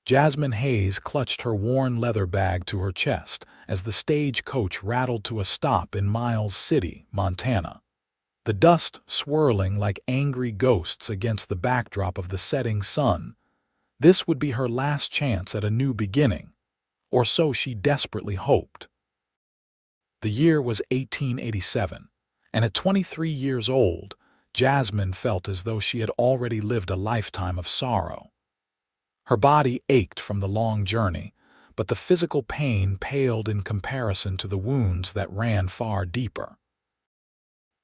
Jasmine Hayes clutched her worn leather bag to her chest as the stagecoach rattled to a stop in Miles City, Montana. The dust swirling like angry ghosts against the backdrop of the setting sun. This would be her last chance at a new beginning, or so she desperately hoped. The year was 1887, and at 23 years old, Jasmine felt as though she had already lived a lifetime of sorrow. Her body ached from the long journey, but the physical pain paled in comparison to the wounds that ran far deeper.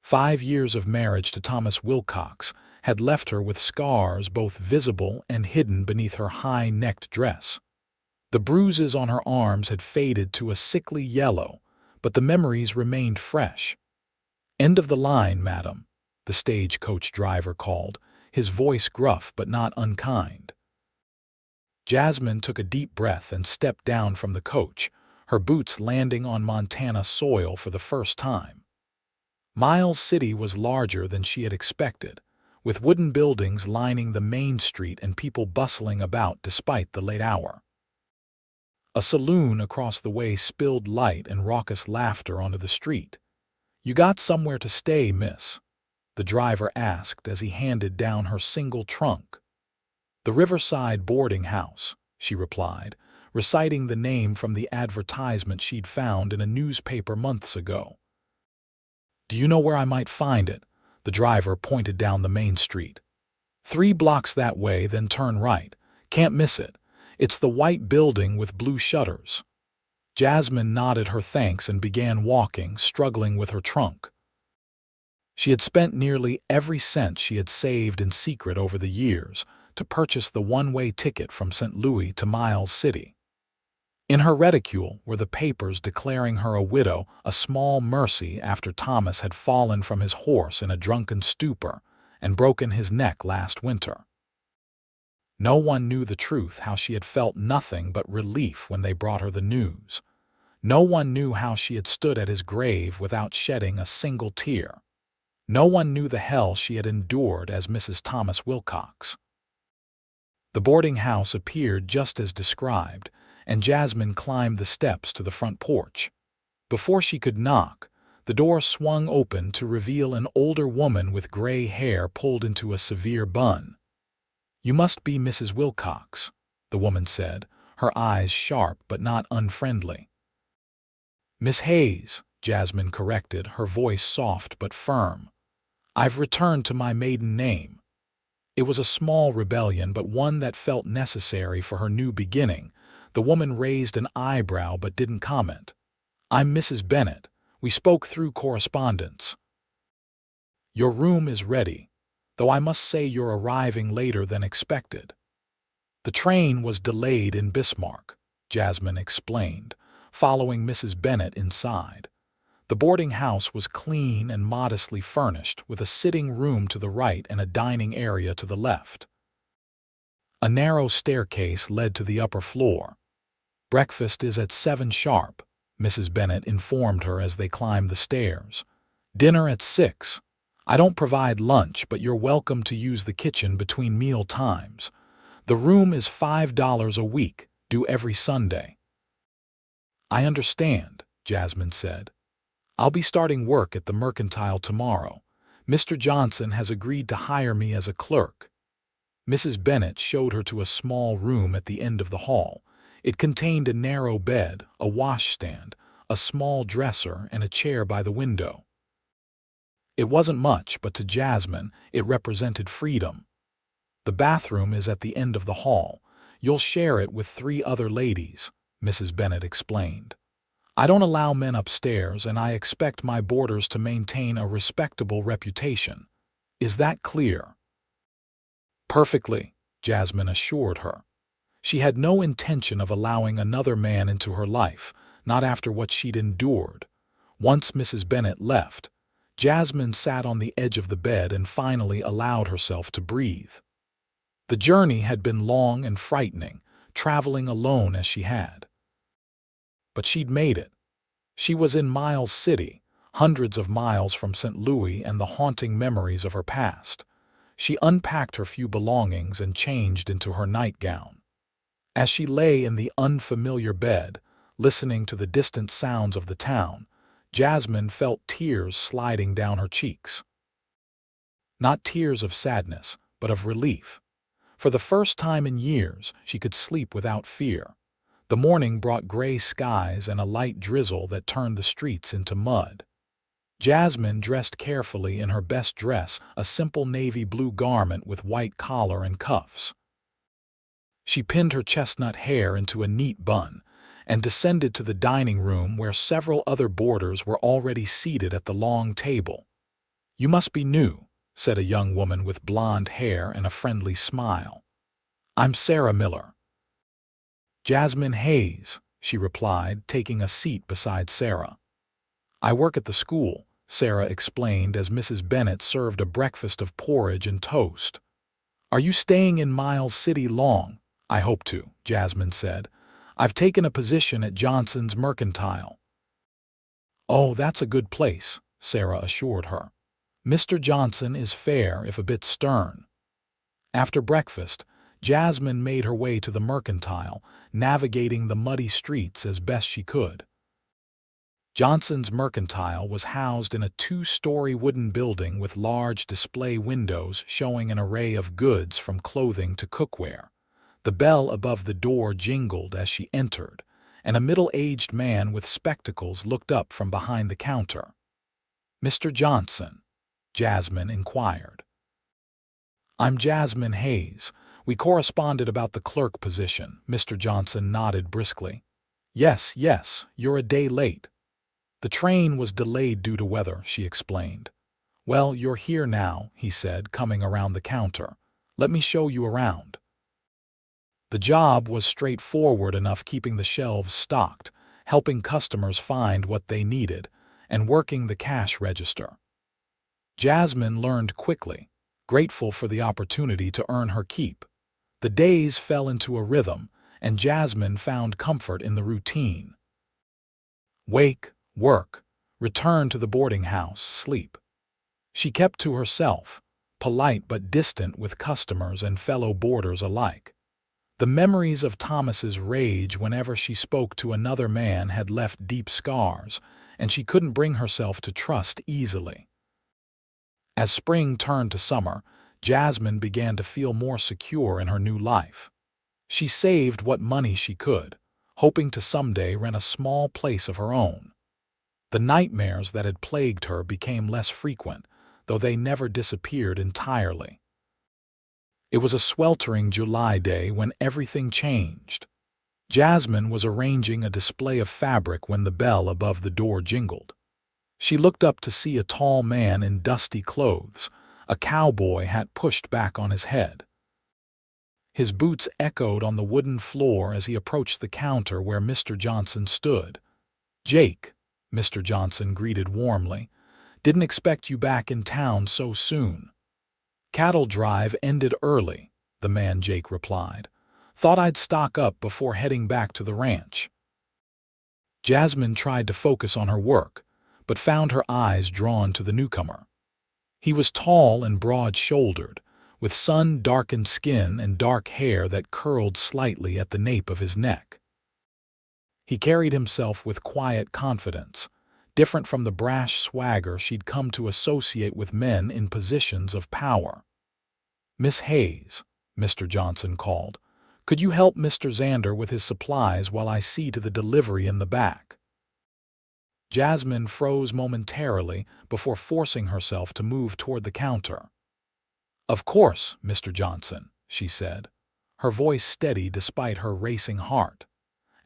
5 years of marriage to Thomas Wilcox had left her with scars both visible and hidden beneath her high-necked dress. The bruises on her arms had faded to a sickly yellow, but the memories remained fresh. "End of the line, madam," the stagecoach driver called, his voice gruff but not unkind. Jasmine took a deep breath and stepped down from the coach, her boots landing on Montana soil for the first time. Miles City was larger than she had expected, with wooden buildings lining the main street and people bustling about despite the late hour. A saloon across the way spilled light and raucous laughter onto the street. "You got somewhere to stay, miss?" the driver asked as he handed down her single trunk. "The Riverside Boarding House," she replied, reciting the name from the advertisement she'd found in a newspaper months ago. "Do you know where I might find it?" The driver pointed down the main street. "3 blocks that way, then turn right. Can't miss it. It's the white building with blue shutters." Jasmine nodded her thanks and began walking, struggling with her trunk. She had spent nearly every cent she had saved in secret over the years to purchase the one-way ticket from St. Louis to Miles City. In her reticule were the papers declaring her a widow, a small mercy after Thomas had fallen from his horse in a drunken stupor and broken his neck last winter. No one knew the truth, how she had felt nothing but relief when they brought her the news. No one knew how she had stood at his grave without shedding a single tear. No one knew the hell she had endured as Mrs. Thomas Wilcox. The boarding house appeared just as described, and Jasmine climbed the steps to the front porch. Before she could knock, the door swung open to reveal an older woman with gray hair pulled into a severe bun. "You must be Mrs. Wilcox," the woman said, her eyes sharp but not unfriendly. "Miss Hayes," Jasmine corrected, her voice soft but firm. "I've returned to my maiden name." It was a small rebellion, but one that felt necessary for her new beginning. The woman raised an eyebrow but didn't comment. "I'm Mrs. Bennett. We spoke through correspondence." "Your room is ready, though I must say you're arriving later than expected." "The train was delayed in Bismarck," Jasmine explained, following Mrs. Bennett inside. The boarding house was clean and modestly furnished, with a sitting room to the right and a dining area to the left. A narrow staircase led to the upper floor. "Breakfast is at 7 sharp," Mrs. Bennett informed her as they climbed the stairs. "Dinner at 6. I don't provide lunch, but you're welcome to use the kitchen between meal times. The room is $5 a week, due every Sunday." "I understand," Jasmine said. "I'll be starting work at the Mercantile tomorrow. Mr. Johnson has agreed to hire me as a clerk." Mrs. Bennett showed her to a small room at the end of the hall. It contained a narrow bed, a washstand, a small dresser, and a chair by the window. It wasn't much, but to Jasmine, it represented freedom. "The bathroom is at the end of the hall. You'll share it with 3 other ladies," Mrs. Bennett explained. "I don't allow men upstairs, and I expect my boarders to maintain a respectable reputation. Is that clear?" "Perfectly," Jasmine assured her. She had no intention of allowing another man into her life, not after what she'd endured. Once Mrs. Bennett left, Jasmine sat on the edge of the bed and finally allowed herself to breathe. The journey had been long and frightening, traveling alone as she had. But she'd made it. She was in Miles City, hundreds of miles from St. Louis and the haunting memories of her past. She unpacked her few belongings and changed into her nightgown. As she lay in the unfamiliar bed, listening to the distant sounds of the town, Jasmine felt tears sliding down her cheeks. Not tears of sadness, but of relief. For the first time in years, she could sleep without fear. The morning brought gray skies and a light drizzle that turned the streets into mud. Jasmine dressed carefully in her best dress, a simple navy blue garment with white collar and cuffs. She pinned her chestnut hair into a neat bun and descended to the dining room where several other boarders were already seated at the long table. "You must be new," said a young woman with blonde hair and a friendly smile. "I'm Sarah Miller." "Jasmine Hayes," she replied, taking a seat beside Sarah. "I work at the school," Sarah explained as Mrs. Bennett served a breakfast of porridge and toast. "Are you staying in Miles City long?" "I hope to," Jasmine said. "I've taken a position at Johnson's Mercantile." "Oh, that's a good place," Sarah assured her. "Mr. Johnson is fair if a bit stern." After breakfast, Jasmine made her way to the Mercantile, navigating the muddy streets as best she could. Johnson's Mercantile was housed in a two-story wooden building with large display windows showing an array of goods from clothing to cookware. The bell above the door jingled as she entered, and a middle-aged man with spectacles looked up from behind the counter. "Mr. Johnson?" Jasmine inquired. "I'm Jasmine Hayes. We corresponded about the clerk position." Mr. Johnson nodded briskly. Yes, you're a day late." "The train was delayed due to weather," she explained. "Well, you're here now," he said, coming around the counter. "Let me show you around." The job was straightforward enough, keeping the shelves stocked, helping customers find what they needed, and working the cash register. Jasmine learned quickly, grateful for the opportunity to earn her keep. The days fell into a rhythm, and Jasmine found comfort in the routine. Wake, work, return to the boarding house, sleep. She kept to herself, polite but distant with customers and fellow boarders alike. The memories of Thomas's rage whenever she spoke to another man had left deep scars, and she couldn't bring herself to trust easily. As spring turned to summer, Jasmine began to feel more secure in her new life. She saved what money she could, hoping to someday rent a small place of her own. The nightmares that had plagued her became less frequent, though they never disappeared entirely. It was a sweltering July day when everything changed. Jasmine was arranging a display of fabric when the bell above the door jingled. She looked up to see a tall man in dusty clothes, a cowboy hat pushed back on his head. His boots echoed on the wooden floor as he approached the counter where Mr. Johnson stood. "Jake," Mr. Johnson greeted warmly. "Didn't expect you back in town so soon." "Cattle drive ended early," the man Jake replied. "Thought I'd stock up before heading back to the ranch." Jasmine tried to focus on her work, but found her eyes drawn to the newcomer. He was tall and broad-shouldered, with sun-darkened skin and dark hair that curled slightly at the nape of his neck. He carried himself with quiet confidence, different from the brash swagger she'd come to associate with men in positions of power. "Miss Hayes," Mr. Johnson called, "could you help Mr. Zander with his supplies while I see to the delivery in the back?" Jasmine froze momentarily before forcing herself to move toward the counter. "Of course, Mr. Johnson," she said, her voice steady despite her racing heart.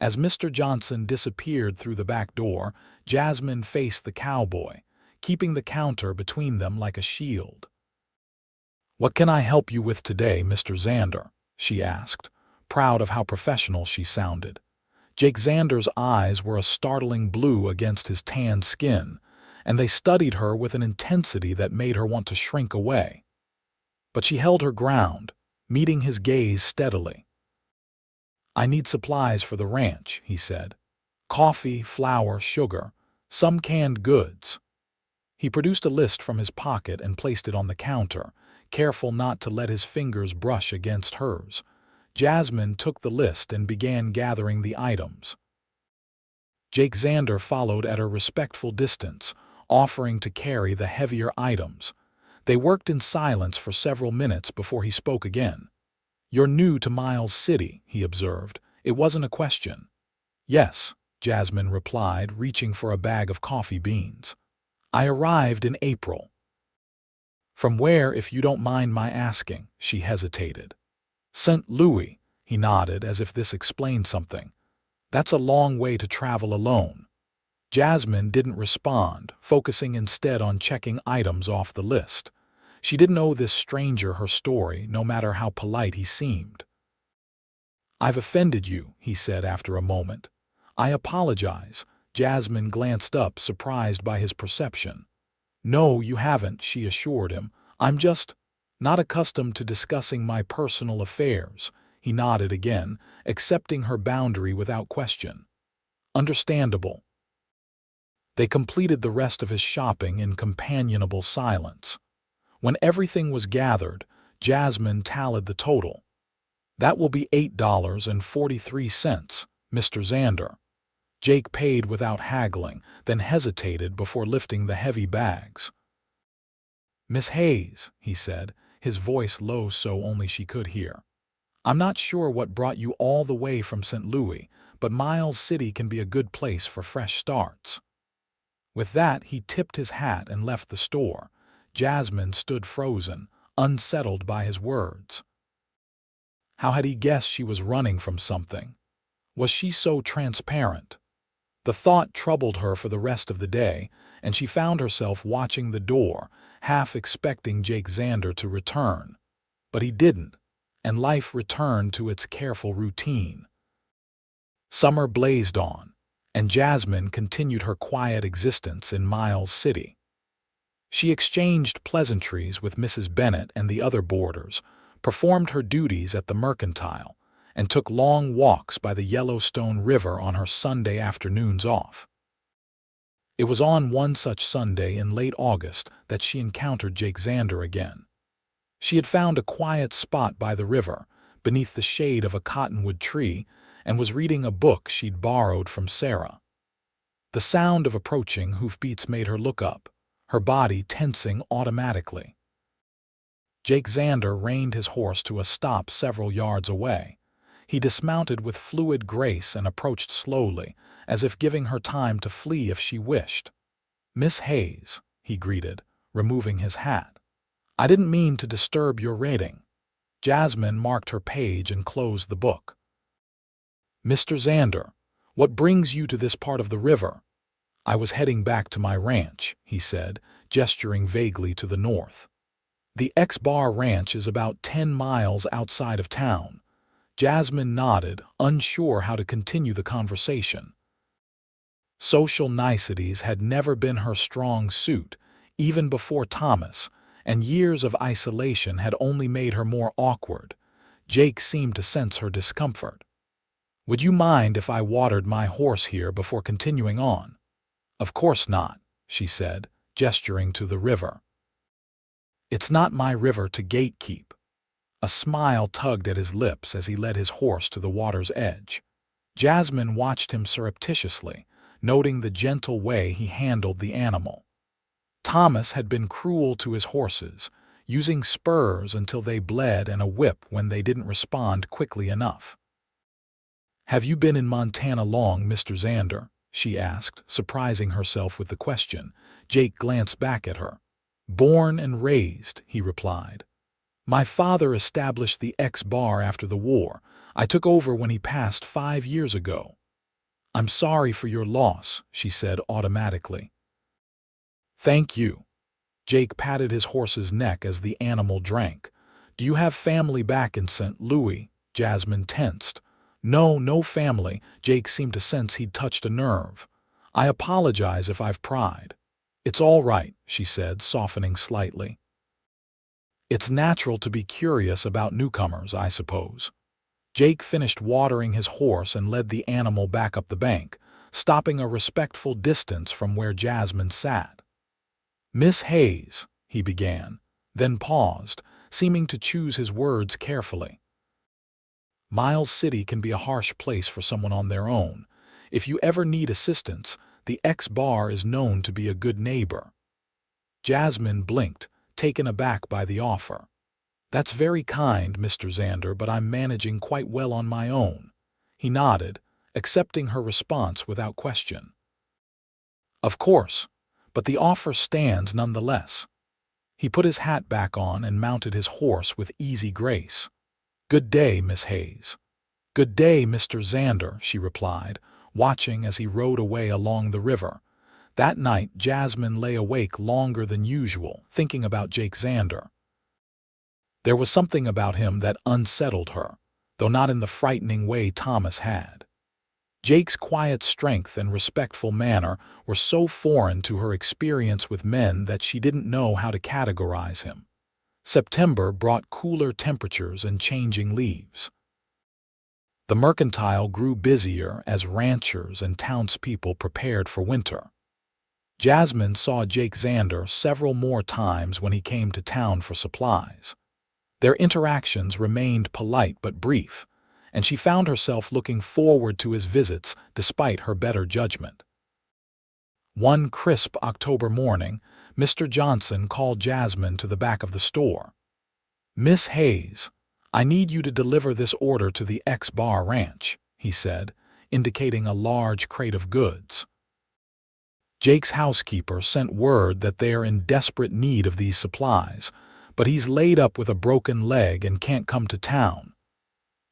As Mr. Johnson disappeared through the back door, Jasmine faced the cowboy, keeping the counter between them like a shield. "What can I help you with today, Mr. Zander?" she asked, proud of how professional she sounded. Jake Zander's eyes were a startling blue against his tanned skin, and they studied her with an intensity that made her want to shrink away. But she held her ground, meeting his gaze steadily. "I need supplies for the ranch," he said. "Coffee, flour, sugar, some canned goods." He produced a list from his pocket and placed it on the counter, careful not to let his fingers brush against hers. Jasmine took the list and began gathering the items. Jake Xander followed at a respectful distance, offering to carry the heavier items. They worked in silence for several minutes before he spoke again. "You're new to Miles City," he observed. It wasn't a question. "Yes," Jasmine replied, reaching for a bag of coffee beans. "I arrived in April." "From where, if you don't mind my asking?" She hesitated. "St. Louis," he nodded, as if this explained something. "That's a long way to travel alone." Jasmine didn't respond, focusing instead on checking items off the list. She didn't owe this stranger her story, no matter how polite he seemed. "I've offended you," he said after a moment. "I apologize." Jasmine glanced up, surprised by his perception. "No, you haven't," she assured him. "I'm just not accustomed to discussing my personal affairs." He nodded again, accepting her boundary without question. "Understandable." They completed the rest of his shopping in companionable silence. When everything was gathered, Jasmine tallied the total. "That will be $8.43, Mr. Xander." Jake paid without haggling, then hesitated before lifting the heavy bags. "Miss Hayes," he said, his voice low so only she could hear. "I'm not sure what brought you all the way from St. Louis, but Miles City can be a good place for fresh starts." With that, he tipped his hat and left the store. Jasmine stood frozen, unsettled by his words. How had he guessed she was running from something? Was she so transparent? The thought troubled her for the rest of the day, and she found herself watching the door, half expecting Jake Xander to return. But he didn't, and life returned to its careful routine. Summer blazed on, and Jasmine continued her quiet existence in Miles City. She exchanged pleasantries with Mrs. Bennett and the other boarders, performed her duties at the mercantile, and took long walks by the Yellowstone River on her Sunday afternoons off. It was on one such Sunday in late August that she encountered Jake Xander again. She had found a quiet spot by the river, beneath the shade of a cottonwood tree, and was reading a book she'd borrowed from Sarah. The sound of approaching hoofbeats made her look up, her body tensing automatically. Jake Xander reined his horse to a stop several yards away. He dismounted with fluid grace and approached slowly, as if giving her time to flee if she wished. "Miss Hayes," he greeted, removing his hat. "I didn't mean to disturb your reading." Jasmine marked her page and closed the book. "Mr. Xander, what brings you to this part of the river?" "I was heading back to my ranch," he said, gesturing vaguely to the north. "The X-Bar Ranch is about 10 miles outside of town." Jasmine nodded, unsure how to continue the conversation. Social niceties had never been her strong suit, even before Thomas, and years of isolation had only made her more awkward. Jake seemed to sense her discomfort. "Would you mind if I watered my horse here before continuing on?" "Of course not," she said, gesturing to the river. "It's not my river to gatekeep." A smile tugged at his lips as he led his horse to the water's edge. Jasmine watched him surreptitiously, noting the gentle way he handled the animal. Thomas had been cruel to his horses, using spurs until they bled and a whip when they didn't respond quickly enough. "Have you been in Montana long, Mr. Xander?" she asked, surprising herself with the question. Jake glanced back at her. "Born and raised," he replied. "My father established the X-Bar after the war. I took over when he passed 5 years ago." "I'm sorry for your loss," she said automatically. "Thank you." Jake patted his horse's neck as the animal drank. "Do you have family back in St. Louis?" Jasmine tensed. "No, no family." Jake seemed to sense he'd touched a nerve. "I apologize if I've pried." "It's all right," she said, softening slightly. "It's natural to be curious about newcomers, I suppose." Jake finished watering his horse and led the animal back up the bank, stopping a respectful distance from where Jasmine sat. "Miss Hayes," he began, then paused, seeming to choose his words carefully. Miles City can be a harsh place for someone on their own. If you ever need assistance, the X-Bar is known to be a good neighbor. Jasmine blinked, taken aback by the offer. That's very kind, Mr. Xander, but I'm managing quite well on my own. He nodded, accepting her response without question. Of course, but the offer stands nonetheless. He put his hat back on and mounted his horse with easy grace. Good day, Miss Hayes. Good day, Mr. Xander, she replied, watching as he rode away along the river. That night, Jasmine lay awake longer than usual, thinking about Jake Xander. There was something about him that unsettled her, though not in the frightening way Thomas had. Jake's quiet strength and respectful manner were so foreign to her experience with men that she didn't know how to categorize him. September brought cooler temperatures and changing leaves. The mercantile grew busier as ranchers and townspeople prepared for winter. Jasmine saw Jake Xander several more times when he came to town for supplies. Their interactions remained polite but brief, and she found herself looking forward to his visits despite her better judgment. One crisp October morning, Mr. Johnson called Jasmine to the back of the store. Miss Hayes, I need you to deliver this order to the X-Bar Ranch, he said, indicating a large crate of goods. Jake's housekeeper sent word that they are in desperate need of these supplies, but he's laid up with a broken leg and can't come to town.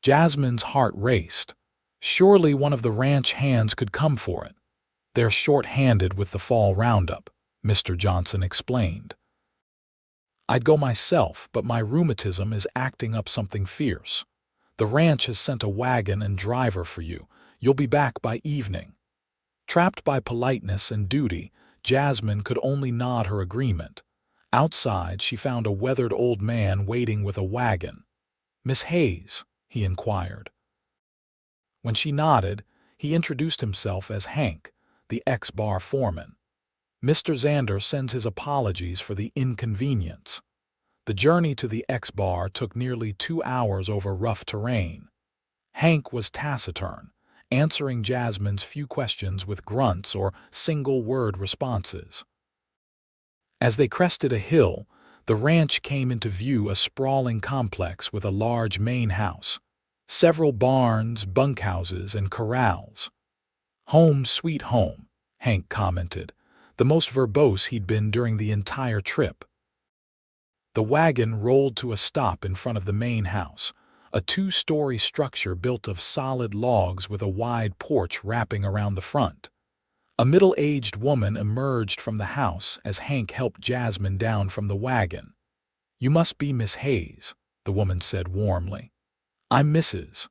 Jasmine's heart raced. Surely one of the ranch hands could come for it. They're short-handed with the fall roundup, Mr. Johnson explained. I'd go myself, but my rheumatism is acting up something fierce. The ranch has sent a wagon and driver for you. You'll be back by evening. Trapped by politeness and duty, Jasmine could only nod her agreement. Outside, she found a weathered old man waiting with a wagon. Miss Hayes, he inquired. When she nodded, he introduced himself as Hank, the X-Bar foreman. Mr. Xander sends his apologies for the inconvenience. The journey to the X-Bar took nearly 2 hours over rough terrain. Hank was taciturn, answering Jasmine's few questions with grunts or single-word responses. As they crested a hill, the ranch came into view, a sprawling complex with a large main house, several barns, bunkhouses, and corrals. Home sweet home, Hank commented, the most verbose he'd been during the entire trip. The wagon rolled to a stop in front of the main house, a 2-story structure built of solid logs with a wide porch wrapping around the front. A middle-aged woman emerged from the house as Hank helped Jasmine down from the wagon. You must be Miss Hayes, the woman said warmly. I'm Mrs.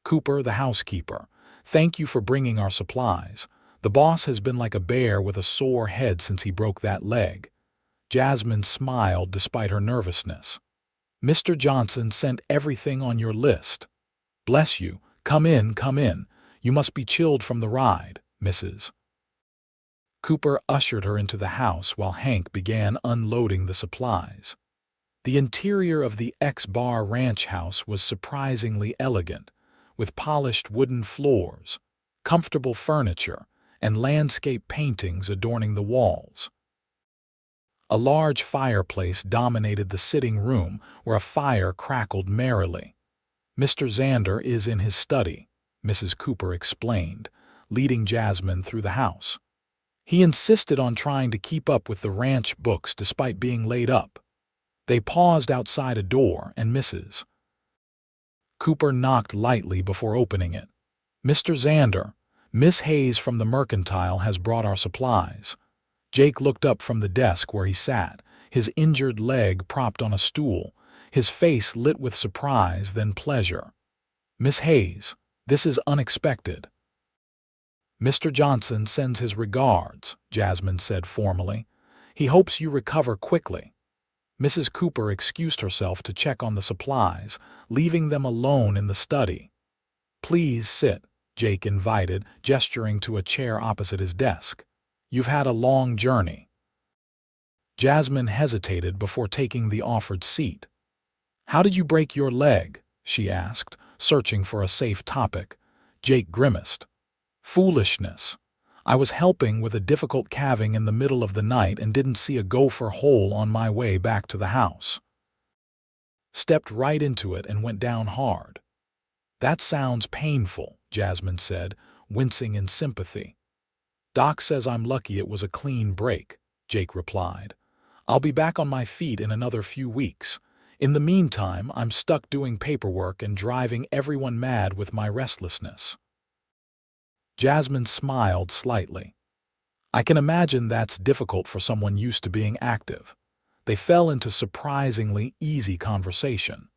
Cooper, the housekeeper. Thank you for bringing our supplies. The boss has been like a bear with a sore head since he broke that leg. Jasmine smiled despite her nervousness. Mr. Johnson sent everything on your list. Bless you. Come in, come in. You must be chilled from the ride, Mrs. Cooper ushered her into the house while Hank began unloading the supplies. The interior of the X-Bar Ranch house was surprisingly elegant, with polished wooden floors, comfortable furniture, and landscape paintings adorning the walls. A large fireplace dominated the sitting room where a fire crackled merrily. Mr. Xander is in his study, Mrs. Cooper explained, leading Jasmine through the house. He insisted on trying to keep up with the ranch books despite being laid up. They paused outside a door, and Mrs. Cooper knocked lightly before opening it. Mr. Xander, Miss Hayes from the mercantile has brought our supplies. Jake looked up from the desk where he sat, his injured leg propped on a stool, his face lit with surprise then pleasure. Miss Hayes, this is unexpected. Mr. Johnson sends his regards, Jasmine said formally. He hopes you recover quickly. Mrs. Cooper excused herself to check on the supplies, leaving them alone in the study. Please sit, Jake invited, gesturing to a chair opposite his desk. You've had a long journey. Jasmine hesitated before taking the offered seat. How did you break your leg? she asked, searching for a safe topic. Jake grimaced. Foolishness. I was helping with a difficult calving in the middle of the night and didn't see a gopher hole on my way back to the house. Stepped right into it and went down hard. That sounds painful, Jasmine said, wincing in sympathy. Doc says I'm lucky it was a clean break, Jake replied. I'll be back on my feet in another few weeks. In the meantime, I'm stuck doing paperwork and driving everyone mad with my restlessness. Jasmine smiled slightly. I can imagine that's difficult for someone used to being active. They fell into surprisingly easy conversation.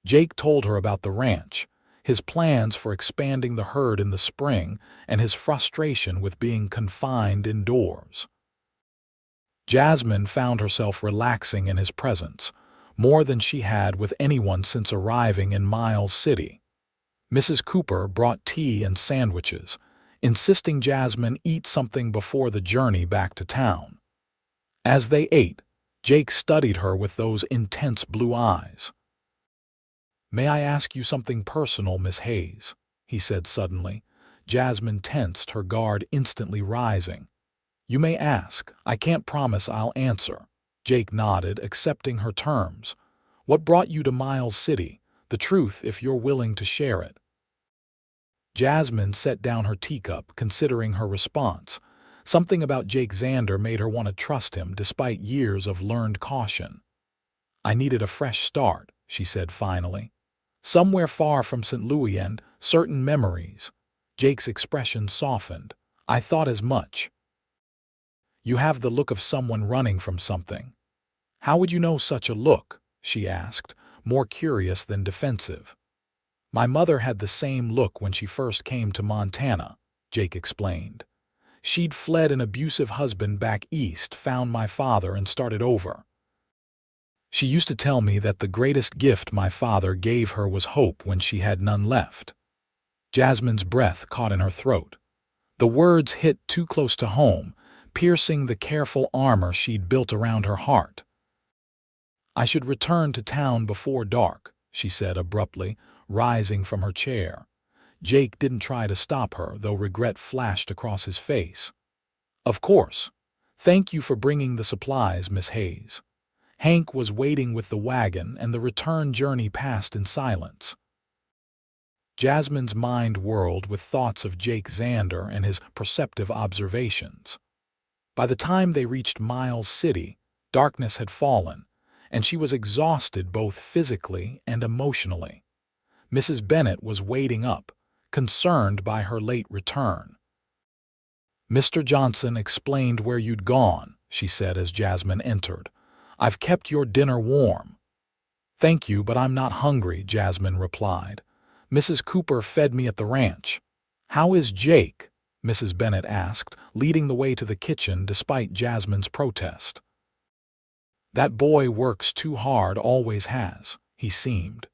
Jake told her about the ranch, his plans for expanding the herd in the spring, and his frustration with being confined indoors. Jasmine found herself relaxing in his presence, more than she had with anyone since arriving in Miles City. Mrs. Cooper brought tea and sandwiches, insisting Jasmine eat something before the journey back to town. As they ate, Jake studied her with those intense blue eyes. "May I ask you something personal, Miss Hayes?" he said suddenly. Jasmine tensed, her guard instantly rising. "You may ask. I can't promise I'll answer." Jake nodded, accepting her terms. "What brought you to Miles City? The truth, if you're willing to share it." Jasmine set down her teacup, considering her response. Something about Jake Xander made her want to trust him despite years of learned caution. "I needed a fresh start," she said finally. "Somewhere far from St. Louis and certain memories." Jake's expression softened. "I thought as much." "You have the look of someone running from something." "How would you know such a look?" she asked, more curious than defensive. "My mother had the same look when she first came to Montana," Jake explained. "She'd fled an abusive husband back east, found my father, and started over. She used to tell me that the greatest gift my father gave her was hope when she had none left." Jasmine's breath caught in her throat. The words hit too close to home, piercing the careful armor she'd built around her heart. "I should return to town before dark," she said abruptly, rising from her chair. Jake didn't try to stop her, though regret flashed across his face. "Of course. Thank you for bringing the supplies, Miss Hayes." Hank was waiting with the wagon, and the return journey passed in silence. Jasmine's mind whirled with thoughts of Jake Xander and his perceptive observations. By the time they reached Miles City, darkness had fallen, and she was exhausted both physically and emotionally. Mrs. Bennett was waiting up, concerned by her late return. "Mr. Johnson explained where you'd gone," she said as Jasmine entered. "I've kept your dinner warm." "Thank you, but I'm not hungry," Jasmine replied. "Mrs. Cooper fed me at the ranch." "How is Jake?" Mrs. Bennett asked, leading the way to the kitchen despite Jasmine's protest. "That boy works too hard, always has," he seemed.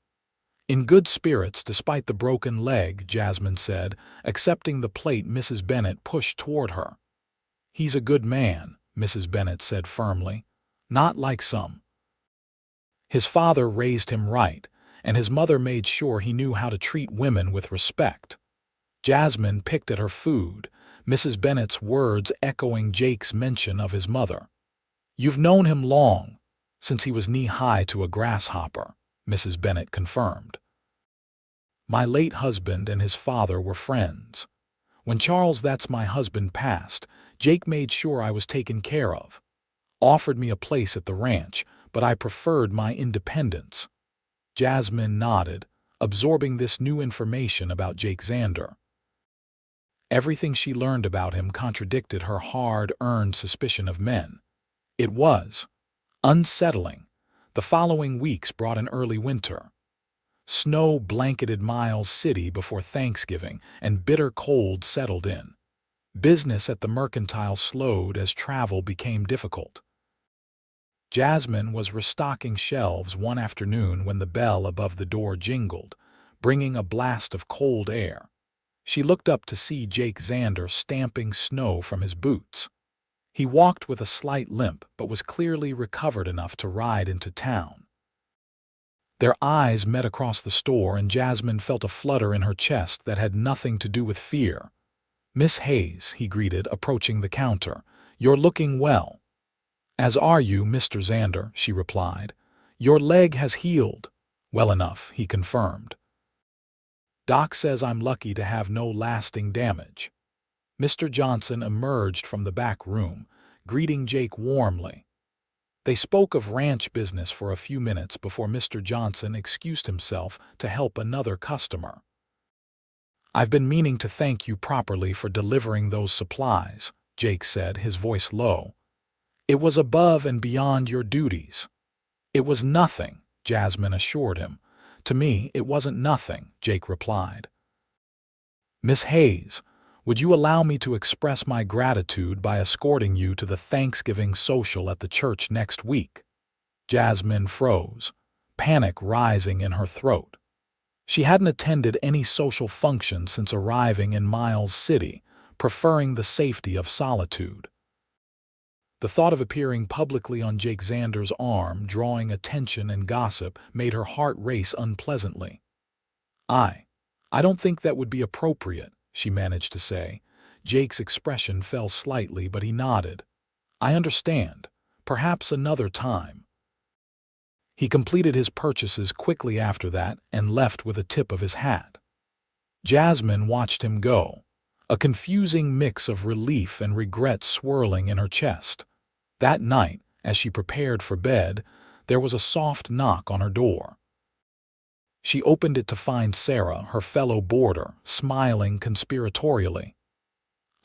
"In good spirits despite the broken leg," Jasmine said, accepting the plate Mrs. Bennett pushed toward her. "He's a good man," Mrs. Bennett said firmly. "Not like some. His father raised him right, and his mother made sure he knew how to treat women with respect." Jasmine picked at her food, Mrs. Bennett's words echoing Jake's mention of his mother. "You've known him long, since he was knee-high to a grasshopper," Mrs. Bennett confirmed. "My late husband and his father were friends. When Charles, that's my husband, passed, Jake made sure I was taken care of. Offered me a place at the ranch, but I preferred my independence." Jasmine nodded, absorbing this new information about Jake Xander. Everything she learned about him contradicted her hard-earned suspicion of men. It was unsettling. The following weeks brought an early winter. Snow blanketed Miles City before Thanksgiving, and bitter cold settled in. Business at the mercantile slowed as travel became difficult. Jasmine was restocking shelves one afternoon when the bell above the door jingled, bringing a blast of cold air. She looked up to see Jake Xander stamping snow from his boots. He walked with a slight limp, but was clearly recovered enough to ride into town. Their eyes met across the store, and Jasmine felt a flutter in her chest that had nothing to do with fear. "Miss Hayes," he greeted, approaching the counter. "You're looking well." "As are you, Mr. Xander," she replied. "Your leg has healed." "Well enough," he confirmed. "Doc says I'm lucky to have no lasting damage." Mr. Johnson emerged from the back room, greeting Jake warmly. They spoke of ranch business for a few minutes before Mr. Johnson excused himself to help another customer. "I've been meaning to thank you properly for delivering those supplies," Jake said, his voice low. "It was above and beyond your duties." "It was nothing," Jasmine assured him. "To me, it wasn't nothing," Jake replied. "Miss Hayes, would you allow me to express my gratitude by escorting you to the Thanksgiving social at the church next week?" Jasmine froze, panic rising in her throat. She hadn't attended any social function since arriving in Miles City, preferring the safety of solitude. The thought of appearing publicly on Jake Xander's arm, drawing attention and gossip, made her heart race unpleasantly. I don't think that would be appropriate," she managed to say. Jake's expression fell slightly, but he nodded. "I understand. Perhaps another time." He completed his purchases quickly after that and left with a tip of his hat. Jasmine watched him go, a confusing mix of relief and regret swirling in her chest. That night, as she prepared for bed, there was a soft knock on her door. She opened it to find Sarah, her fellow boarder, smiling conspiratorially.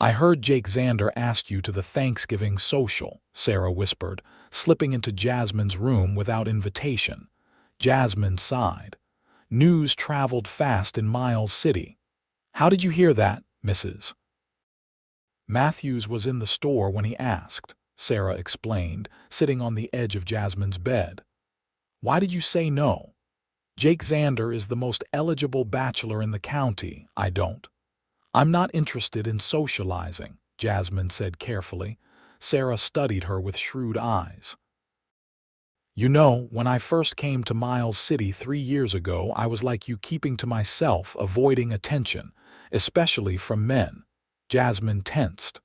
"I heard Jake Xander asked you to the Thanksgiving social," Sarah whispered, slipping into Jasmine's room without invitation. Jasmine sighed. News traveled fast in Miles City. "How did you hear that, Mrs.?" "Matthews was in the store when he asked," Sarah explained, sitting on the edge of Jasmine's bed. "Why did you say no? Jake Xander is the most eligible bachelor in the county. I'm not interested in socializing," Jasmine said carefully. Sarah studied her with shrewd eyes. "You know, when I first came to Miles City 3 years ago, I was like you, keeping to myself, avoiding attention, especially from men." Jasmine tensed.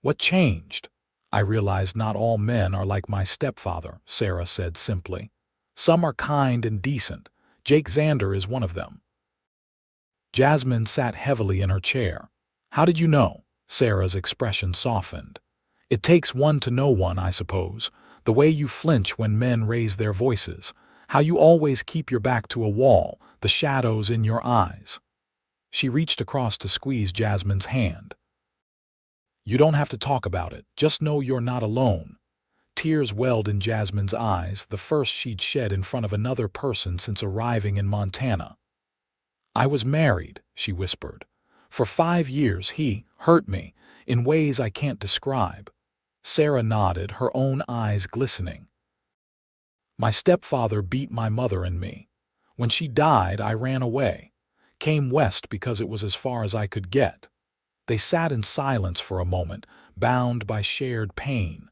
"What changed?" "I realized not all men are like my stepfather," Sarah said simply. "Some are kind and decent. Jake Xander is one of them." Jasmine sat heavily in her chair. "How did you know?" Sarah's expression softened. "It takes one to know one, I suppose. The way you flinch when men raise their voices. How you always keep your back to a wall, the shadows in your eyes." She reached across to squeeze Jasmine's hand. "You don't have to talk about it. Just know you're not alone." Tears welled in Jasmine's eyes, the first she'd shed in front of another person since arriving in Montana. "I was married," she whispered. "For 5 years he hurt me in ways I can't describe." Sarah nodded, her own eyes glistening. "My stepfather beat my mother and me. When she died, I ran away. Came west because it was as far as I could get." They sat in silence for a moment, bound by shared pain.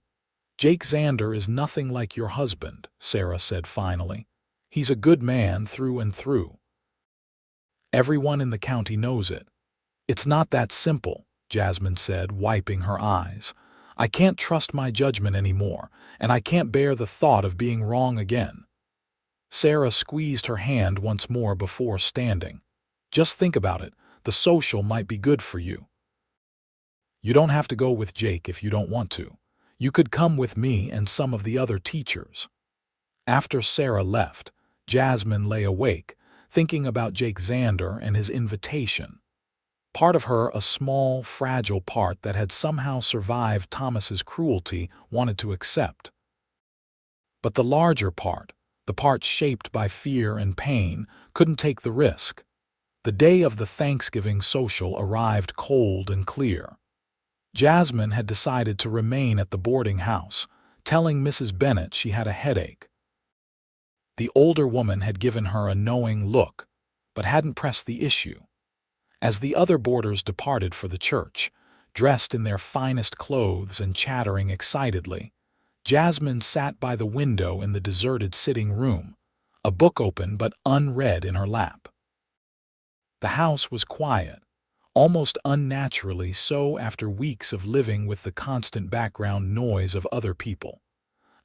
"Jake Xander is nothing like your husband," Sarah said finally. "He's a good man through and through. Everyone in the county knows it." "It's not that simple," Jasmine said, wiping her eyes. "I can't trust my judgment anymore, and I can't bear the thought of being wrong again." Sarah squeezed her hand once more before standing. "Just think about it. The social might be good for you. You don't have to go with Jake if you don't want to. You could come with me and some of the other teachers." After Sarah left, Jasmine lay awake, thinking about Jake Xander and his invitation. Part of her, a small, fragile part that had somehow survived Thomas's cruelty, wanted to accept. But the larger part, the part shaped by fear and pain, couldn't take the risk. The day of the Thanksgiving social arrived cold and clear. Jasmine had decided to remain at the boarding house, telling Mrs. Bennett she had a headache. The older woman had given her a knowing look, but hadn't pressed the issue. As the other boarders departed for the church, dressed in their finest clothes and chattering excitedly, Jasmine sat by the window in the deserted sitting room, a book open but unread in her lap. The house was quiet, almost unnaturally so after weeks of living with the constant background noise of other people.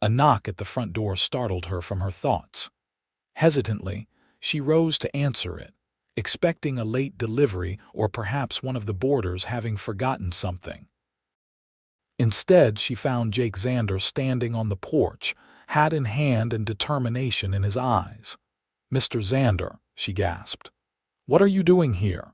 A knock at the front door startled her from her thoughts. Hesitantly, she rose to answer it, expecting a late delivery or perhaps one of the boarders having forgotten something. Instead, she found Jake Xander standing on the porch, hat in hand and determination in his eyes. "Mr. Xander," she gasped, "what are you doing here?"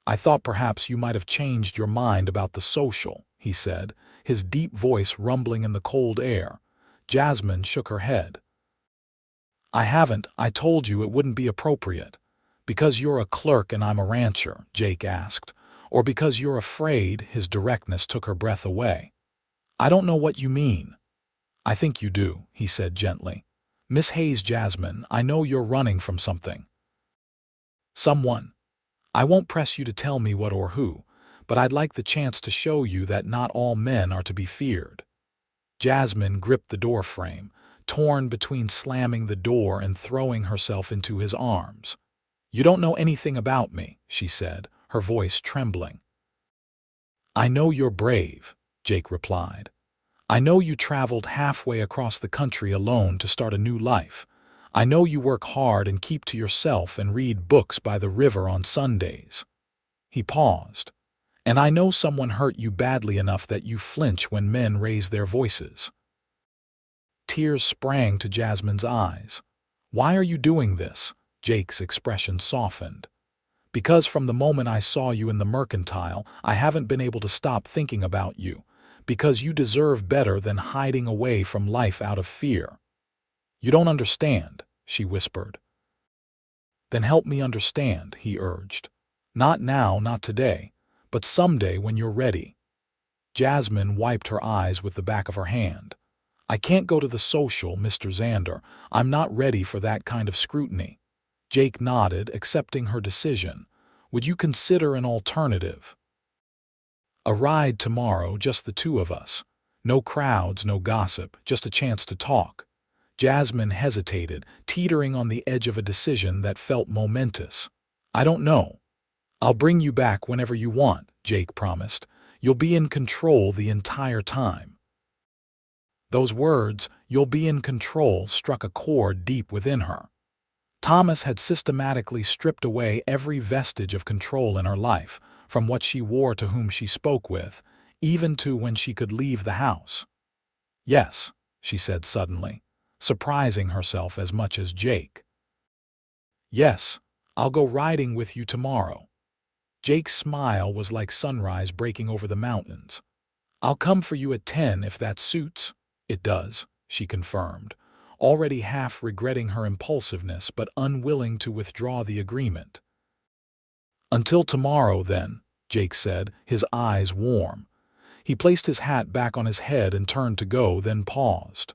"I thought perhaps you might have changed your mind about the social," he said, his deep voice rumbling in the cold air. Jasmine shook her head. "I haven't. I told you it wouldn't be appropriate." "Because you're a clerk and I'm a rancher?" Jake asked. "Or because you're afraid?" His directness took her breath away. "I don't know what you mean." "I think you do," he said gently. "Miss Hayes, Jasmine, I know you're running from something." "Someone. I won't press you to tell me what or who, but I'd like the chance to show you that not all men are to be feared." Jasmine gripped the doorframe, torn between slamming the door and throwing herself into his arms. "You don't know anything about me," she said, her voice trembling. "I know you're brave," Jake replied. "I know you traveled halfway across the country alone to start a new life. I know you work hard and keep to yourself and read books by the river on Sundays." He paused. "And I know someone hurt you badly enough that you flinch when men raise their voices." Tears sprang to Jasmine's eyes. "Why are you doing this?" Jake's expression softened. "Because from the moment I saw you in the mercantile, I haven't been able to stop thinking about you. Because you deserve better than hiding away from life out of fear." "You don't understand," she whispered. "Then help me understand," he urged. "Not now, not today, but someday when you're ready." Jasmine wiped her eyes with the back of her hand. "I can't go to the social, Mr. Xander. I'm not ready for that kind of scrutiny." Jake nodded, accepting her decision. "Would you consider an alternative?" "A ride tomorrow, just the two of us. No crowds, no gossip, just a chance to talk." Jasmine hesitated, teetering on the edge of a decision that felt momentous. "I don't know." "I'll bring you back whenever you want," Jake promised. "You'll be in control the entire time." Those words, "you'll be in control," struck a chord deep within her. Thomas had systematically stripped away every vestige of control in her life, from what she wore to whom she spoke with, even to when she could leave the house. "Yes," she said suddenly, surprising herself as much as Jake. "Yes, I'll go riding with you tomorrow." Jake's smile was like sunrise breaking over the mountains. "I'll come for you at 10 if that suits." "It does," she confirmed, already half regretting her impulsiveness but unwilling to withdraw the agreement. "Until tomorrow, then," Jake said, his eyes warm. He placed his hat back on his head and turned to go, then paused.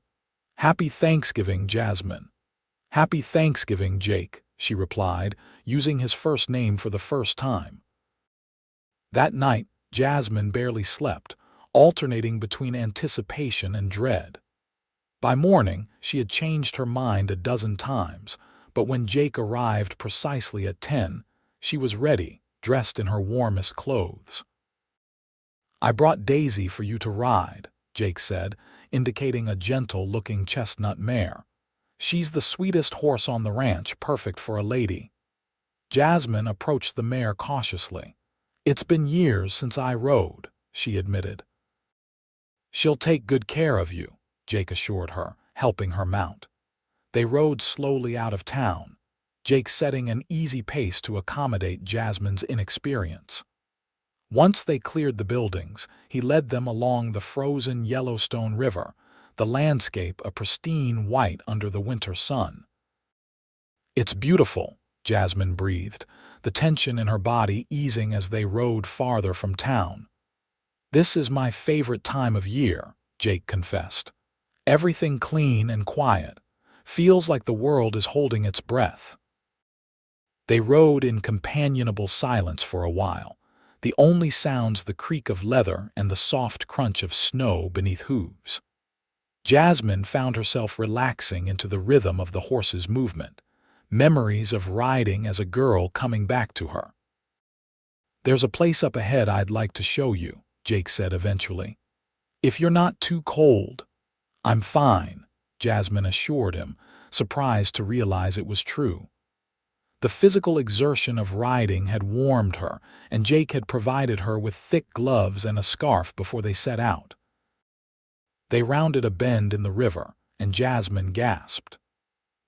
"Happy Thanksgiving, Jasmine." "Happy Thanksgiving, Jake," she replied, using his first name for the first time. That night, Jasmine barely slept, alternating between anticipation and dread. By morning, she had changed her mind a dozen times, but when Jake arrived precisely at 10, she was ready, dressed in her warmest clothes. "I brought Daisy for you to ride," Jake said, indicating a gentle-looking chestnut mare. "She's the sweetest horse on the ranch, perfect for a lady." Jasmine approached the mare cautiously. "It's been years since I rode," she admitted. "She'll take good care of you," Jake assured her, helping her mount. They rode slowly out of town, Jake setting an easy pace to accommodate Jasmine's inexperience. Once they cleared the buildings, he led them along the frozen Yellowstone River, the landscape a pristine white under the winter sun. "It's beautiful," Jasmine breathed, the tension in her body easing as they rode farther from town. "This is my favorite time of year," Jake confessed. "Everything clean and quiet. Feels like the world is holding its breath." They rode in companionable silence for a while, the only sounds the creak of leather and the soft crunch of snow beneath hooves. Jasmine found herself relaxing into the rhythm of the horse's movement, memories of riding as a girl coming back to her. "There's a place up ahead I'd like to show you," Jake said eventually. "If you're not too cold." "I'm fine," Jasmine assured him, surprised to realize it was true. The physical exertion of riding had warmed her, and Jake had provided her with thick gloves and a scarf before they set out. They rounded a bend in the river, and Jasmine gasped.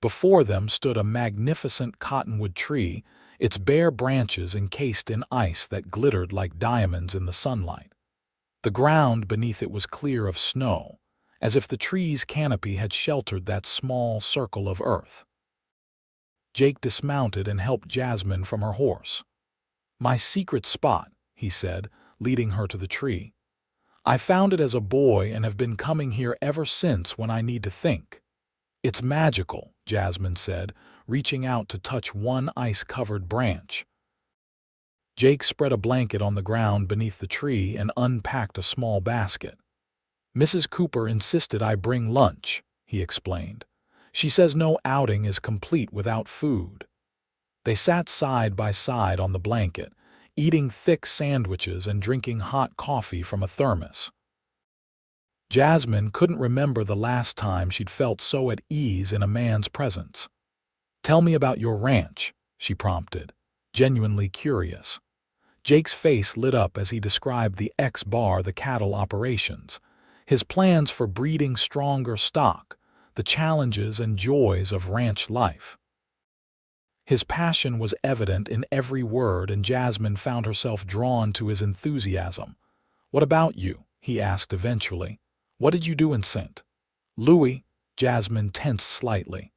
Before them stood a magnificent cottonwood tree, its bare branches encased in ice that glittered like diamonds in the sunlight. The ground beneath it was clear of snow, as if the tree's canopy had sheltered that small circle of earth. Jake dismounted and helped Jasmine from her horse. "My secret spot," he said, leading her to the tree. "I found it as a boy and have been coming here ever since when I need to think." "It's magical," Jasmine said, reaching out to touch one ice-covered branch. Jake spread a blanket on the ground beneath the tree and unpacked a small basket. "Mrs. Cooper insisted I bring lunch," he explained. "She says no outing is complete without food." They sat side by side on the blanket, eating thick sandwiches and drinking hot coffee from a thermos. Jasmine couldn't remember the last time she'd felt so at ease in a man's presence. "Tell me about your ranch," she prompted, genuinely curious. Jake's face lit up as he described the X-Bar, the cattle operations, his plans for breeding stronger stock, the challenges and joys of ranch life. His passion was evident in every word, and Jasmine found herself drawn to his enthusiasm. "What about you?" he asked eventually. "What did you do in St. Louis?" Jasmine tensed slightly.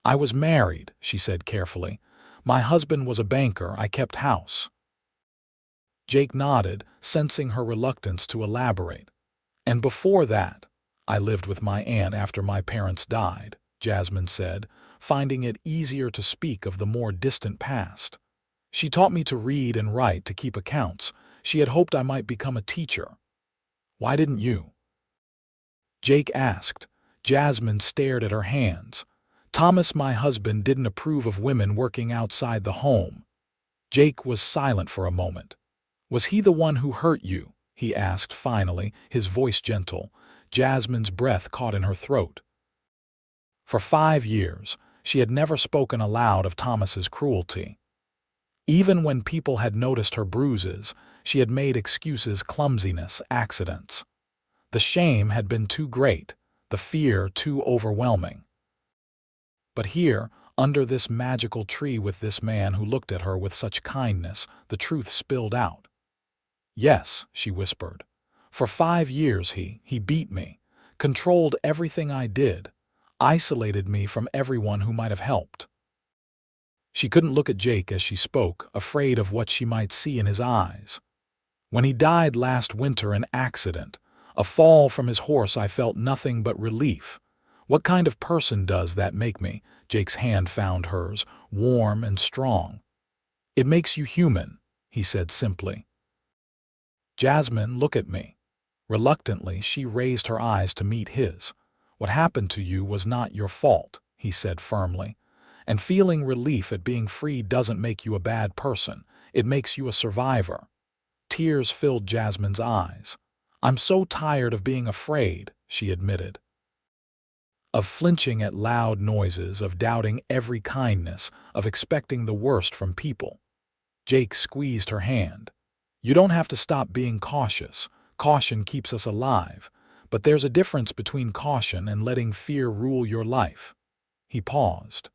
"I was married," she said carefully. "My husband was a banker. I kept house." Jake nodded, sensing her reluctance to elaborate. "And before that, I lived with my aunt after my parents died," Jasmine said, finding it easier to speak of the more distant past. "She taught me to read and write to keep accounts. She had hoped I might become a teacher." "Why didn't you?" Jake asked. Jasmine stared at her hands. "Thomas, my husband, didn't approve of women working outside the home." Jake was silent for a moment. "Was he the one who hurt you?" he asked finally, his voice gentle. Jasmine's breath caught in her throat. For 5 years, she had never spoken aloud of Thomas's cruelty. Even when people had noticed her bruises, she had made excuses: clumsiness, accidents. The shame had been too great, the fear too overwhelming. But here, under this magical tree with this man who looked at her with such kindness, the truth spilled out. "Yes," she whispered. "For 5 years he beat me, controlled everything I did, isolated me from everyone who might have helped." She couldn't look at Jake as she spoke, afraid of what she might see in his eyes. "When he died last winter, an accident, a fall from his horse, I felt nothing but relief. What kind of person does that make me?" Jake's hand found hers, warm and strong. "It makes you human," he said simply. "Jasmine, look at me." Reluctantly, she raised her eyes to meet his. "What happened to you was not your fault," he said firmly. "And feeling relief at being free doesn't make you a bad person. It makes you a survivor." Tears filled Jasmine's eyes. "I'm so tired of being afraid," she admitted. "Of flinching at loud noises, of doubting every kindness, of expecting the worst from people." Jake squeezed her hand. "You don't have to stop being cautious. Caution keeps us alive. But there's a difference between caution and letting fear rule your life." He paused.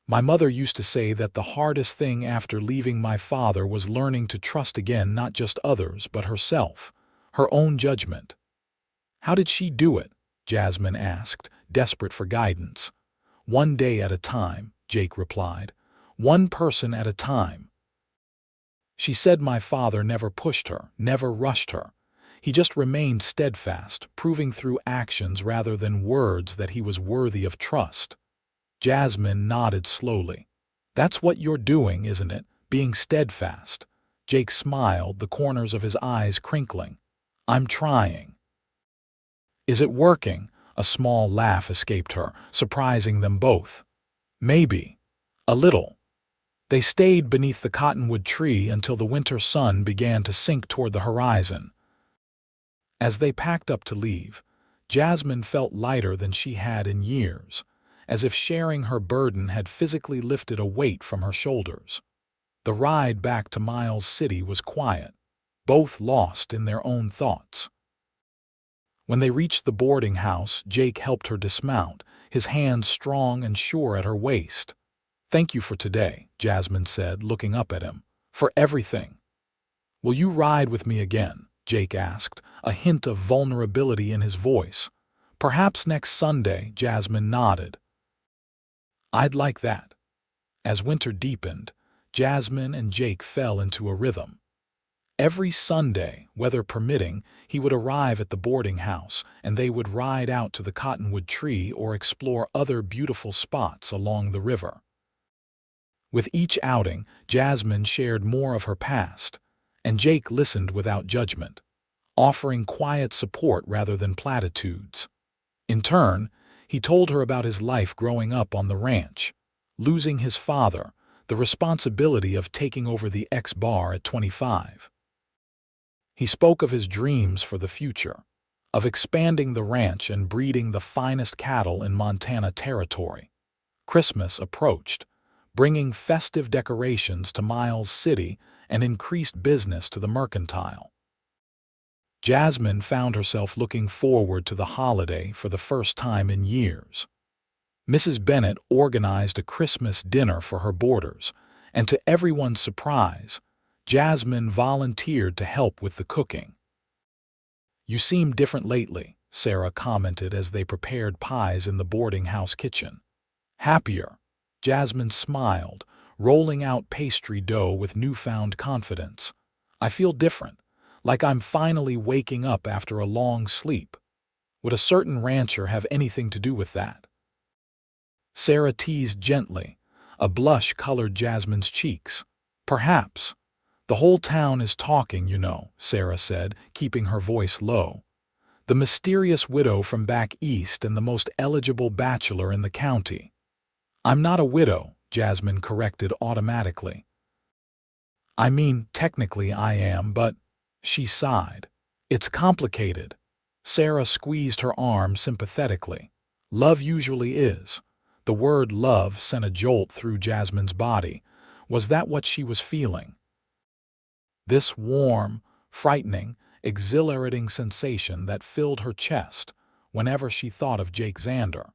"My mother used to say that the hardest thing after leaving my father was learning to trust again, not just others, but herself, her own judgment." "How did she do it?" Jasmine asked, desperate for guidance. "One day at a time," Jake replied. "One person at a time." "She said my father never pushed her, never rushed her. He just remained steadfast, proving through actions rather than words that he was worthy of trust." Jasmine nodded slowly. "That's what you're doing, isn't it? Being steadfast." Jake smiled, the corners of his eyes crinkling. "I'm trying." Is it working? A small laugh escaped her, surprising them both. Maybe. A little. They stayed beneath the cottonwood tree until the winter sun began to sink toward the horizon. As they packed up to leave, Jasmine felt lighter than she had in years, as if sharing her burden had physically lifted a weight from her shoulders. The ride back to Miles City was quiet, both lost in their own thoughts. When they reached the boarding house, Jake helped her dismount, his hands strong and sure at her waist. "Thank you for today," Jasmine said, looking up at him. "For everything." "Will you ride with me again?" Jake asked, a hint of vulnerability in his voice. "Perhaps next Sunday," Jasmine nodded. "I'd like that." As winter deepened, Jasmine and Jake fell into a rhythm. Every Sunday, weather permitting, he would arrive at the boarding house, and they would ride out to the cottonwood tree or explore other beautiful spots along the river. With each outing, Jasmine shared more of her past, and Jake listened without judgment, offering quiet support rather than platitudes. In turn, he told her about his life growing up on the ranch, losing his father, the responsibility of taking over the X-Bar at 25. He spoke of his dreams for the future, of expanding the ranch and breeding the finest cattle in Montana territory. Christmas approached, bringing festive decorations to Miles City and increased business to the mercantile. Jasmine found herself looking forward to the holiday for the first time in years. Mrs. Bennett organized a Christmas dinner for her boarders, and to everyone's surprise, Jasmine volunteered to help with the cooking. "You seem different lately," Sarah commented as they prepared pies in the boarding house kitchen. "Happier." Jasmine smiled, rolling out pastry dough with newfound confidence. "I feel different, like I'm finally waking up after a long sleep. Would a certain rancher have anything to do with that?" Sarah teased gently. A blush colored Jasmine's cheeks. "Perhaps. The whole town is talking, you know," Sarah said, keeping her voice low. "The mysterious widow from back east and the most eligible bachelor in the county." "I'm not a widow," Jasmine corrected automatically. "I mean, technically I am, but—" She sighed. "It's complicated." Sarah squeezed her arm sympathetically. "Love usually is." The word love sent a jolt through Jasmine's body. Was that what she was feeling? This warm, frightening, exhilarating sensation that filled her chest whenever she thought of Jake Xander.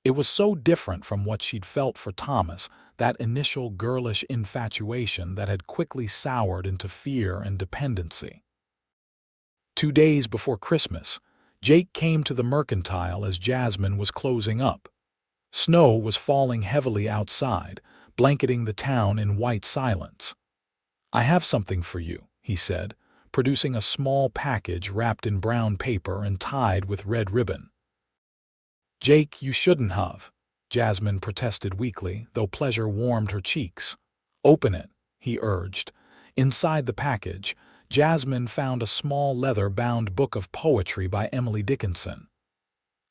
It was so different from what she'd felt for Thomas, that initial girlish infatuation that had quickly soured into fear and dependency. 2 days before Christmas, Jake came to the mercantile as Jasmine was closing up. Snow was falling heavily outside, blanketing the town in white silence. "I have something for you," he said, producing a small package wrapped in brown paper and tied with red ribbon. "Jake, you shouldn't have," Jasmine protested weakly, though pleasure warmed her cheeks. "Open it," he urged. Inside the package, Jasmine found a small leather-bound book of poetry by Emily Dickinson.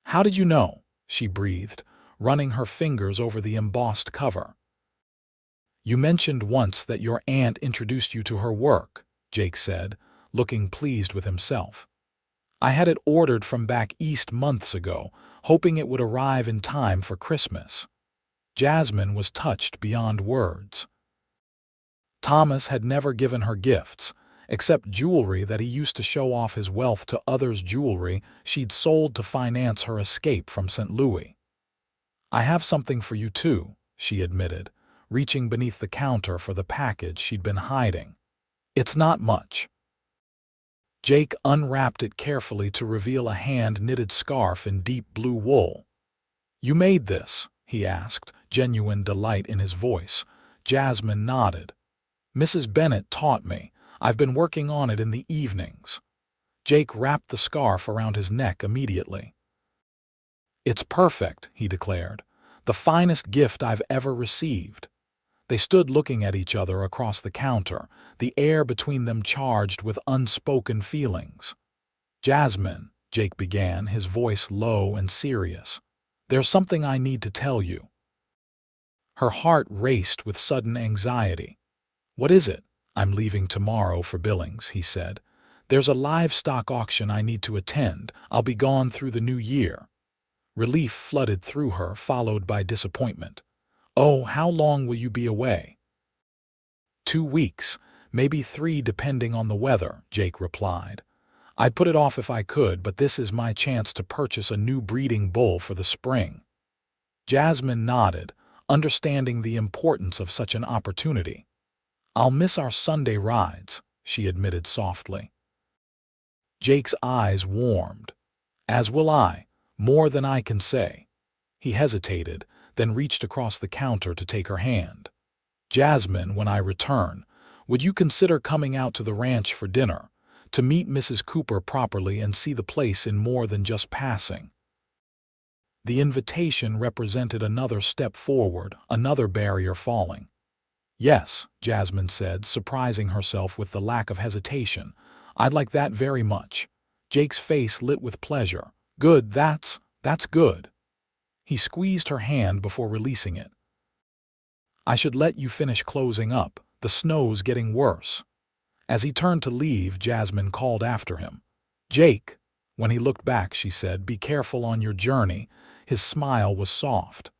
"How did you know?" she breathed, running her fingers over the embossed cover. "You mentioned once that your aunt introduced you to her work," Jake said, looking pleased with himself. "I had it ordered from back east months ago, hoping it would arrive in time for Christmas." Jasmine was touched beyond words. Thomas had never given her gifts, except jewelry that he used to show off his wealth to others, jewelry she'd sold to finance her escape from St. Louis. "I have something for you too," she admitted, reaching beneath the counter for the package she'd been hiding. "It's not much." Jake unwrapped it carefully to reveal a hand-knitted scarf in deep blue wool. "You made this?" he asked, genuine delight in his voice. Jasmine nodded. "Mrs. Bennett taught me. I've been working on it in the evenings." Jake wrapped the scarf around his neck immediately. "It's perfect," he declared. "The finest gift I've ever received." They stood looking at each other across the counter, the air between them charged with unspoken feelings. "Jasmine," Jake began, his voice low and serious. "There's something I need to tell you." Her heart raced with sudden anxiety. "What is it?" "I'm leaving tomorrow for Billings," he said. "There's a livestock auction I need to attend. I'll be gone through the new year." Relief flooded through her, followed by disappointment. "Oh, how long will you be away?" 2 weeks, maybe 3 depending on the weather," Jake replied. "I'd put it off if I could, but this is my chance to purchase a new breeding bull for the spring." Jasmine nodded, understanding the importance of such an opportunity. "I'll miss our Sunday rides," she admitted softly. Jake's eyes warmed. "As will I, more than I can say." He hesitated, then reached across the counter to take her hand. "Jasmine, when I return, would you consider coming out to the ranch for dinner, to meet Mrs. Cooper properly and see the place in more than just passing?" The invitation represented another step forward, another barrier falling. "Yes," Jasmine said, surprising herself with the lack of hesitation. "I'd like that very much." Jake's face lit with pleasure. "Good, that's good." He squeezed her hand before releasing it. "I should let you finish closing up. The snow's getting worse." As he turned to leave, Jasmine called after him. "Jake." When he looked back, she said, "Be careful on your journey." His smile was soft.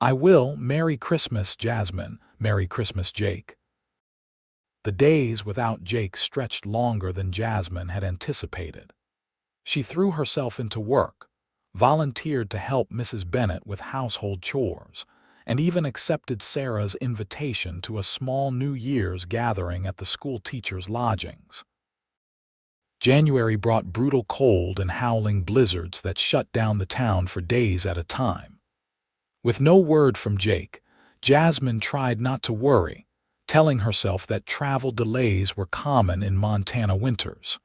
"I will. Merry Christmas, Jasmine." "Merry Christmas, Jake." The days without Jake stretched longer than Jasmine had anticipated. She threw herself into work, volunteered to help Mrs. Bennett with household chores, and even accepted Sarah's invitation to a small New Year's gathering at the school teacher's lodgings. January brought brutal cold and howling blizzards that shut down the town for days at a time. With no word from Jake, Jasmine tried not to worry, telling herself that travel delays were common in Montana winters.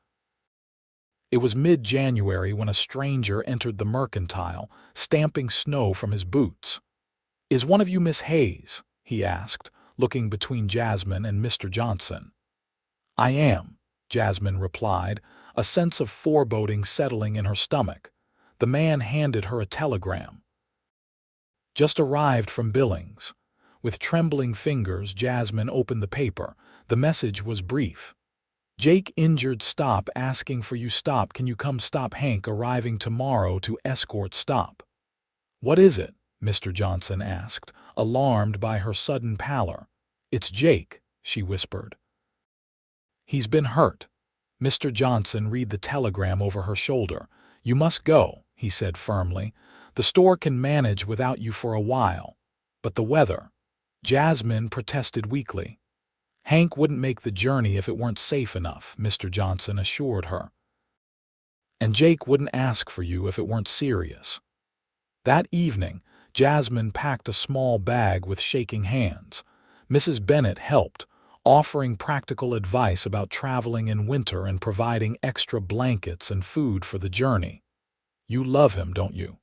It was mid-January when a stranger entered the mercantile, stamping snow from his boots. "Is one of you Miss Hayes?" he asked, looking between Jasmine and Mr. Johnson. "I am," Jasmine replied, a sense of foreboding settling in her stomach. The man handed her a telegram. "Just arrived from Billings." With trembling fingers, Jasmine opened the paper. The message was brief. "Jake injured, stop asking for you, stop, can you come stop Hank arriving tomorrow to escort, stop." "What is it?" Mr. Johnson asked, alarmed by her sudden pallor. "It's Jake," she whispered. "He's been hurt." Mr. Johnson read the telegram over her shoulder. "You must go," he said firmly. "The store can manage without you for a while. But the weather—" Jasmine protested weakly. "Hank wouldn't make the journey if it weren't safe enough," Mr. Johnson assured her. "And Jake wouldn't ask for you if it weren't serious." That evening, Jasmine packed a small bag with shaking hands. Mrs. Bennett helped, offering practical advice about traveling in winter and providing extra blankets and food for the journey. "You love him, don't you?"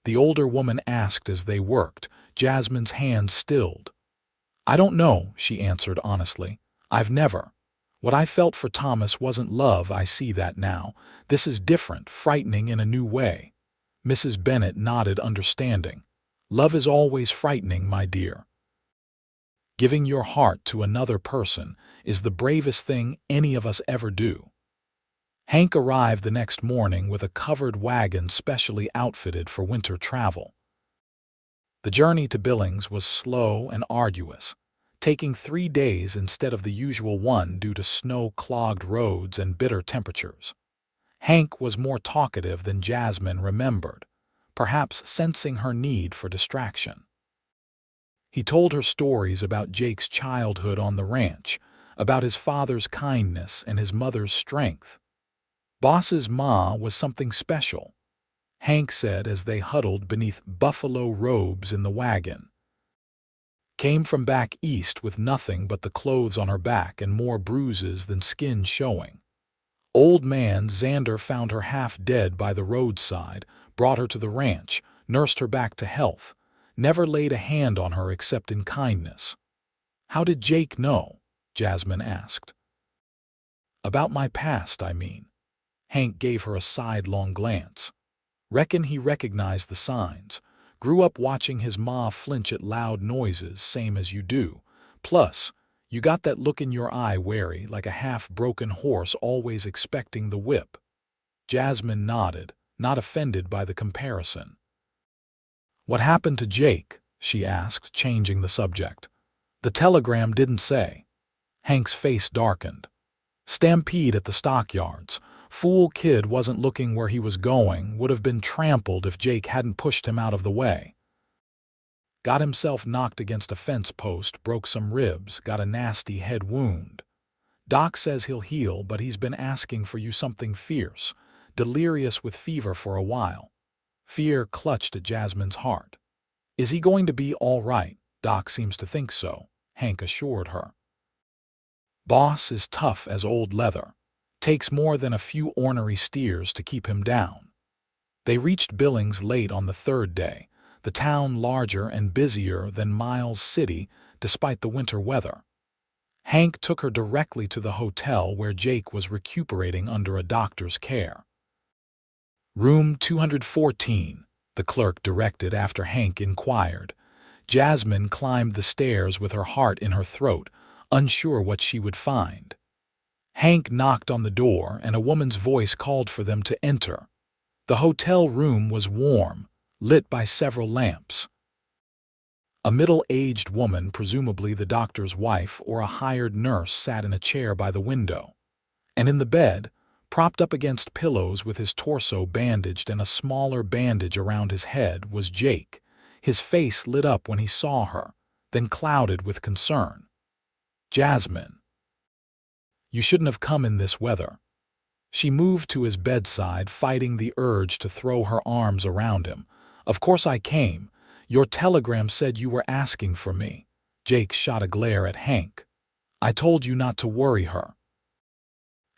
the older woman asked as they worked. Jasmine's hands stilled. "I don't know," she answered honestly. "I've never. What I felt for Thomas wasn't love, I see that now. This is different, frightening in a new way." Mrs. Bennett nodded understanding. "Love is always frightening, my dear. Giving your heart to another person is the bravest thing any of us ever do." Hank arrived the next morning with a covered wagon specially outfitted for winter travel. The journey to Billings was slow and arduous, taking 3 days instead of the usual one due to snow-clogged roads and bitter temperatures. Hank was more talkative than Jasmine remembered, perhaps sensing her need for distraction. He told her stories about Jake's childhood on the ranch, about his father's kindness and his mother's strength. Boss's ma was something special, Hank said as they huddled beneath buffalo robes in the wagon. Came from back east with nothing but the clothes on her back and more bruises than skin showing. Old man Xander found her half dead by the roadside, brought her to the ranch, nursed her back to health, never laid a hand on her except in kindness. "How did Jake know?" Jasmine asked. "About my past, I mean." Hank gave her a sidelong glance. Reckon he recognized the signs. Grew up watching his ma flinch at loud noises, same as you do. Plus, you got that look in your eye wary, like a half-broken horse always expecting the whip. Jasmine nodded, not offended by the comparison. "What happened to Jake?" she asked, changing the subject. "The telegram didn't say." Hank's face darkened. "Stampede at the stockyards. Fool kid wasn't looking where he was going, would have been trampled if Jake hadn't pushed him out of the way. Got himself knocked against a fence post, broke some ribs, got a nasty head wound. Doc says he'll heal, but he's been asking for you something fierce, delirious with fever for a while." Fear clutched at Jasmine's heart. "Is he going to be all right?" "Doc seems to think so," Hank assured her. "Boss is tough as old leather. Takes more than a few ornery steers to keep him down." They reached Billings late on the third day, the town larger and busier than Miles City despite the winter weather. Hank took her directly to the hotel where Jake was recuperating under a doctor's care. "Room 214, the clerk directed after Hank inquired. Jasmine climbed the stairs with her heart in her throat, unsure what she would find. Hank knocked on the door, and a woman's voice called for them to enter. The hotel room was warm, lit by several lamps. A middle-aged woman, presumably the doctor's wife or a hired nurse, sat in a chair by the window. And in the bed, propped up against pillows with his torso bandaged and a smaller bandage around his head, was Jake. His face lit up when he saw her, then clouded with concern. "Jasmine, you shouldn't have come in this weather." She moved to his bedside, fighting the urge to throw her arms around him. "Of course I came. Your telegram said you were asking for me." Jake shot a glare at Hank. "I told you not to worry her."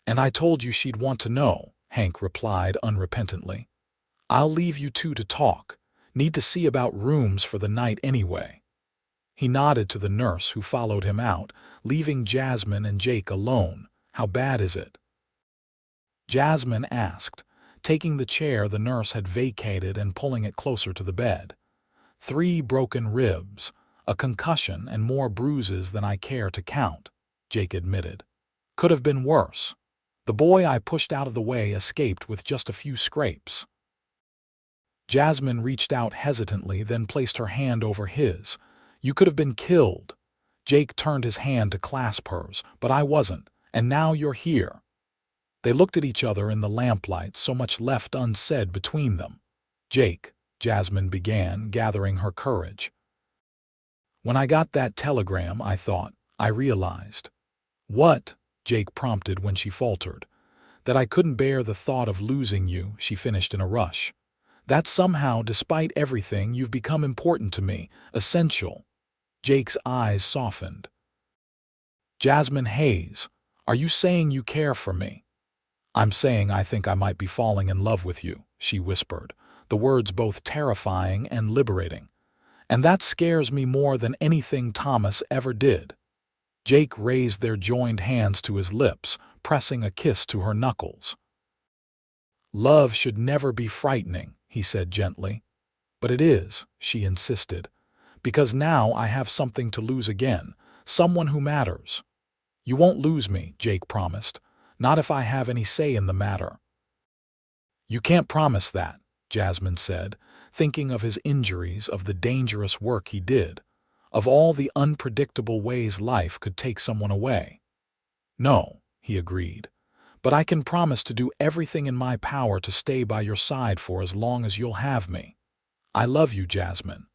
"And I told you she'd want to know," Hank replied unrepentantly. "I'll leave you two to talk. Need to see about rooms for the night anyway." He nodded to the nurse who followed him out, leaving Jasmine and Jake alone. "How bad is it?" Jasmine asked, taking the chair the nurse had vacated and pulling it closer to the bed. 3 broken ribs, a concussion, and more bruises than I care to count," Jake admitted. "Could have been worse. The boy I pushed out of the way escaped with just a few scrapes." Jasmine reached out hesitantly, then placed her hand over his. "You could have been killed." Jake turned his hand to clasp hers. "But I wasn't, and now you're here." They looked at each other in the lamplight, so much left unsaid between them. "Jake," Jasmine began, gathering her courage. "When I got that telegram, I realized." "What?" Jake prompted when she faltered. "That I couldn't bear the thought of losing you," she finished in a rush. "That somehow, despite everything, you've become important to me, essential." Jake's eyes softened. "Jasmine Hayes, are you saying you care for me?" "I'm saying I think I might be falling in love with you," she whispered, the words both terrifying and liberating. "And that scares me more than anything Thomas ever did." Jake raised their joined hands to his lips, pressing a kiss to her knuckles. "Love should never be frightening," he said gently. "But it is," she insisted, "because now I have something to lose again, someone who matters." "You won't lose me," Jake promised. "Not if I have any say in the matter." "You can't promise that," Jasmine said, thinking of his injuries, of the dangerous work he did, of all the unpredictable ways life could take someone away. "No," he agreed, "but I can promise to do everything in my power to stay by your side for as long as you'll have me. I love you, Jasmine.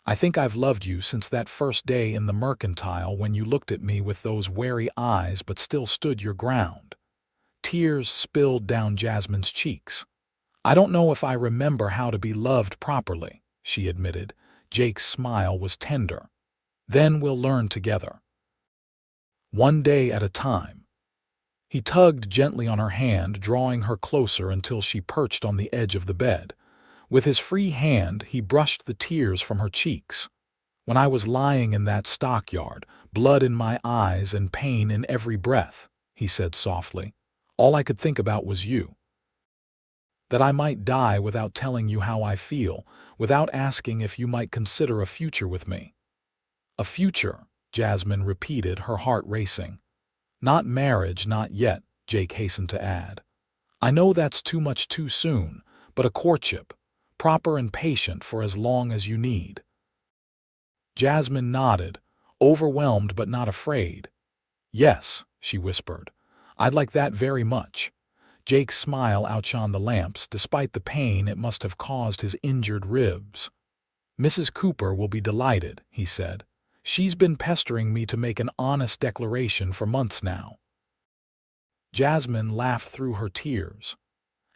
I think I've loved you since that first day in the mercantile when you looked at me with those wary eyes but still stood your ground." Tears spilled down Jasmine's cheeks. "I don't know if I remember how to be loved properly," she admitted. Jake's smile was tender. "Then we'll learn together. One day at a time." He tugged gently on her hand, drawing her closer until she perched on the edge of the bed. With his free hand, he brushed the tears from her cheeks. "When I was lying in that stockyard, blood in my eyes and pain in every breath," he said softly, All I could think about was you. That I might die without telling you how I feel, without asking if you might consider a future with me." "A future," Jasmine repeated, her heart racing. "Not marriage, not yet," Jake hastened to add. "I know that's too much too soon, but a courtship, proper and patient for as long as you need." Jasmine nodded, overwhelmed but not afraid. "Yes," she whispered. "I'd like that very much." Jake's smile outshone the lamps, despite the pain it must have caused his injured ribs. "Mrs. Cooper will be delighted," he said. "She's been pestering me to make an honest declaration for months now." Jasmine laughed through her tears.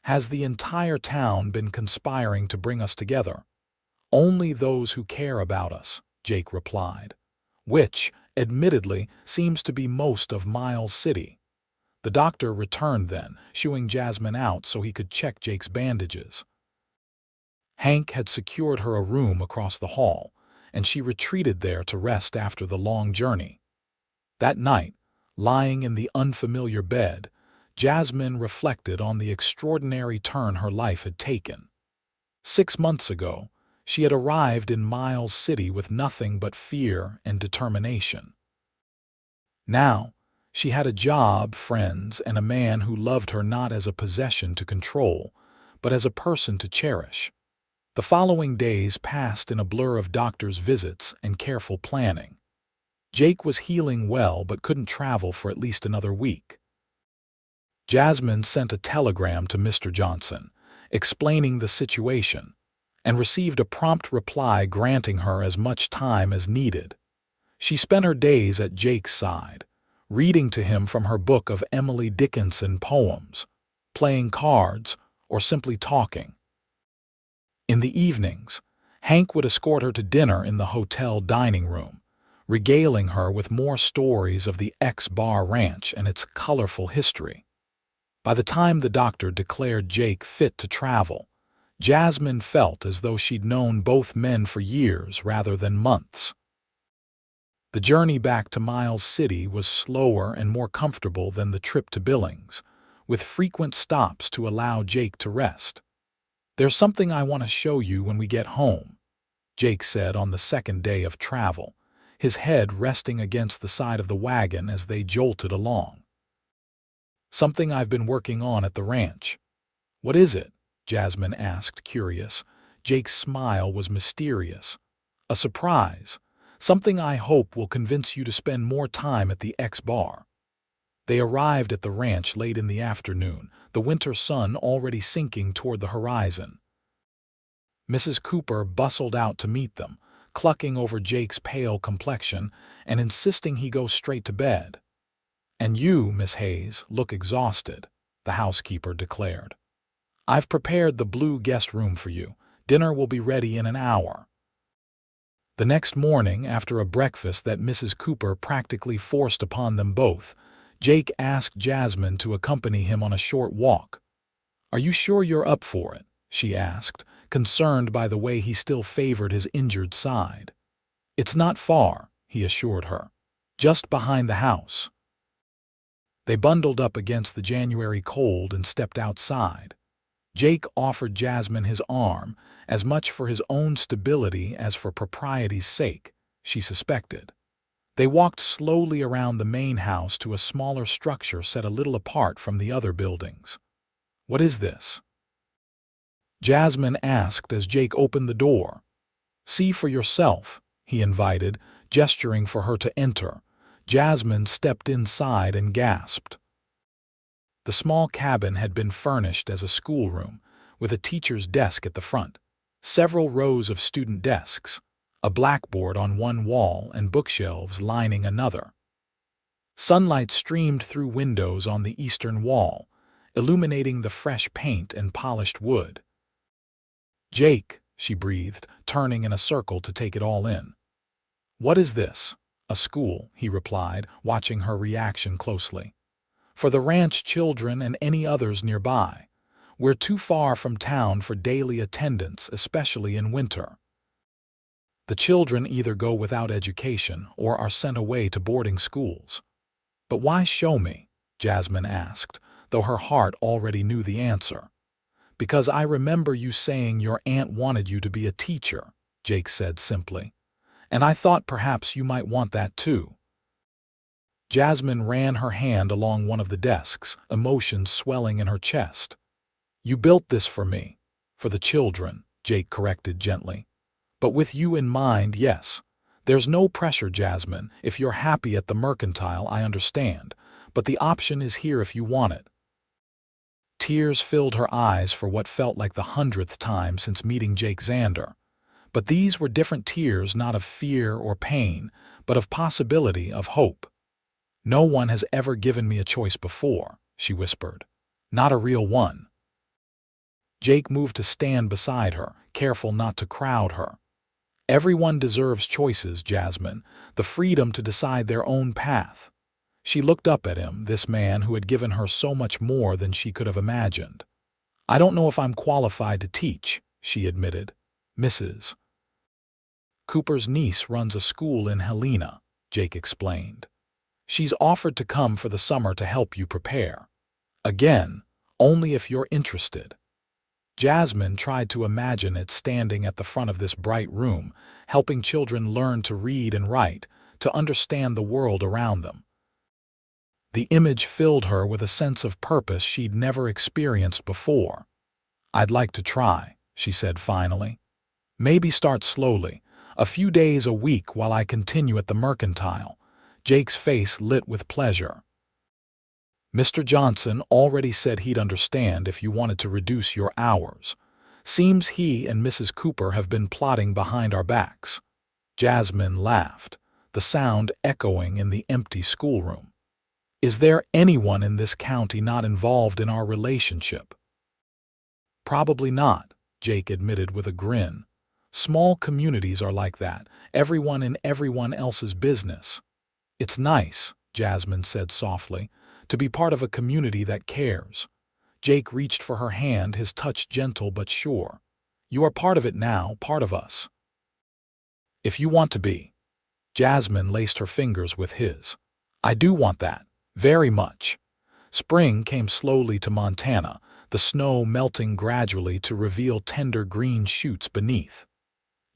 "Has the entire town been conspiring to bring us together?" "Only those who care about us," Jake replied. "Which, admittedly, seems to be most of Miles City." The doctor returned then, shooing Jasmine out so he could check Jake's bandages. Hank had secured her a room across the hall, and she retreated there to rest after the long journey. That night, lying in the unfamiliar bed, Jasmine reflected on the extraordinary turn her life had taken. 6 months ago, she had arrived in Miles City with nothing but fear and determination. Now, she had a job, friends, and a man who loved her not as a possession to control, but as a person to cherish. The following days passed in a blur of doctor's visits and careful planning. Jake was healing well but couldn't travel for at least another week. Jasmine sent a telegram to Mr. Johnson, explaining the situation, and received a prompt reply granting her as much time as needed. She spent her days at Jake's side, reading to him from her book of Emily Dickinson poems, playing cards, or simply talking. In the evenings, Hank would escort her to dinner in the hotel dining room, regaling her with more stories of the X-Bar Ranch and its colorful history. By the time the doctor declared Jake fit to travel, Jasmine felt as though she'd known both men for years rather than months. The journey back to Miles City was slower and more comfortable than the trip to Billings, with frequent stops to allow Jake to rest. "There's something I want to show you when we get home," Jake said on the second day of travel, his head resting against the side of the wagon as they jolted along. "Something I've been working on at the ranch." "What is it?" Jasmine asked, curious. Jake's smile was mysterious. "A surprise. Something I hope will convince you to spend more time at the X-Bar." They arrived at the ranch late in the afternoon, the winter sun already sinking toward the horizon. Mrs. Cooper bustled out to meet them, clucking over Jake's pale complexion and insisting he go straight to bed. "And you, Miss Hayes, look exhausted," the housekeeper declared. "I've prepared the blue guest room for you. Dinner will be ready in an hour." The next morning, after a breakfast that Mrs. Cooper practically forced upon them both, Jake asked Jasmine to accompany him on a short walk. "Are you sure you're up for it?" she asked, concerned by the way he still favored his injured side. "It's not far," he assured her. "Just behind the house." They bundled up against the January cold and stepped outside. Jake offered Jasmine his arm, as much for his own stability as for propriety's sake, she suspected. They walked slowly around the main house to a smaller structure set a little apart from the other buildings. "What is this?" Jasmine asked as Jake opened the door. "See for yourself," he invited, gesturing for her to enter. Jasmine stepped inside and gasped. The small cabin had been furnished as a schoolroom, with a teacher's desk at the front, several rows of student desks, a blackboard on one wall and bookshelves lining another. Sunlight streamed through windows on the eastern wall, illuminating the fresh paint and polished wood. "Jake," she breathed, turning in a circle to take it all in. "What is this?" "A school," he replied, watching her reaction closely. "For the ranch children and any others nearby. We're too far from town for daily attendance, especially in winter. The children either go without education or are sent away to boarding schools." "But why show me?" Jasmine asked, though her heart already knew the answer. "Because I remember you saying your aunt wanted you to be a teacher," Jake said simply. "And I thought perhaps you might want that too." Jasmine ran her hand along one of the desks, emotions swelling in her chest. "You built this for me. For the children," Jake corrected gently. "But with you in mind, yes. There's no pressure, Jasmine. If you're happy at the mercantile, I understand. But the option is here if you want it." Tears filled her eyes for what felt like the 100th time since meeting Jake Xander. But these were different tears, not of fear or pain, but of possibility, of hope. "No one has ever given me a choice before," she whispered. "Not a real one." Jake moved to stand beside her, careful not to crowd her. "Everyone deserves choices, Jasmine, the freedom to decide their own path." She looked up at him, this man who had given her so much more than she could have imagined. "I don't know if I'm qualified to teach," she admitted. "Mrs. Cooper's niece runs a school in Helena," Jake explained. "She's offered to come for the summer to help you prepare. Again, only if you're interested." Jasmine tried to imagine it standing at the front of this bright room, helping children learn to read and write, to understand the world around them. The image filled her with a sense of purpose she'd never experienced before. "I'd like to try," she said finally. "Maybe start slowly, a few days a week while I continue at the mercantile." Jake's face lit with pleasure. "Mr. Johnson already said he'd understand if you wanted to reduce your hours. Seems he and Mrs. Cooper have been plotting behind our backs." Jasmine laughed, the sound echoing in the empty schoolroom. "Is there anyone in this county not involved in our relationship?" "Probably not," Jake admitted with a grin. "Small communities are like that, everyone in everyone else's business." "It's nice," Jasmine said softly, "to be part of a community that cares." Jake reached for her hand, his touch gentle but sure. "You are part of it now, part of us. If you want to be." Jasmine laced her fingers with his. "I do want that. Very much." Spring came slowly to Montana, the snow melting gradually to reveal tender green shoots beneath.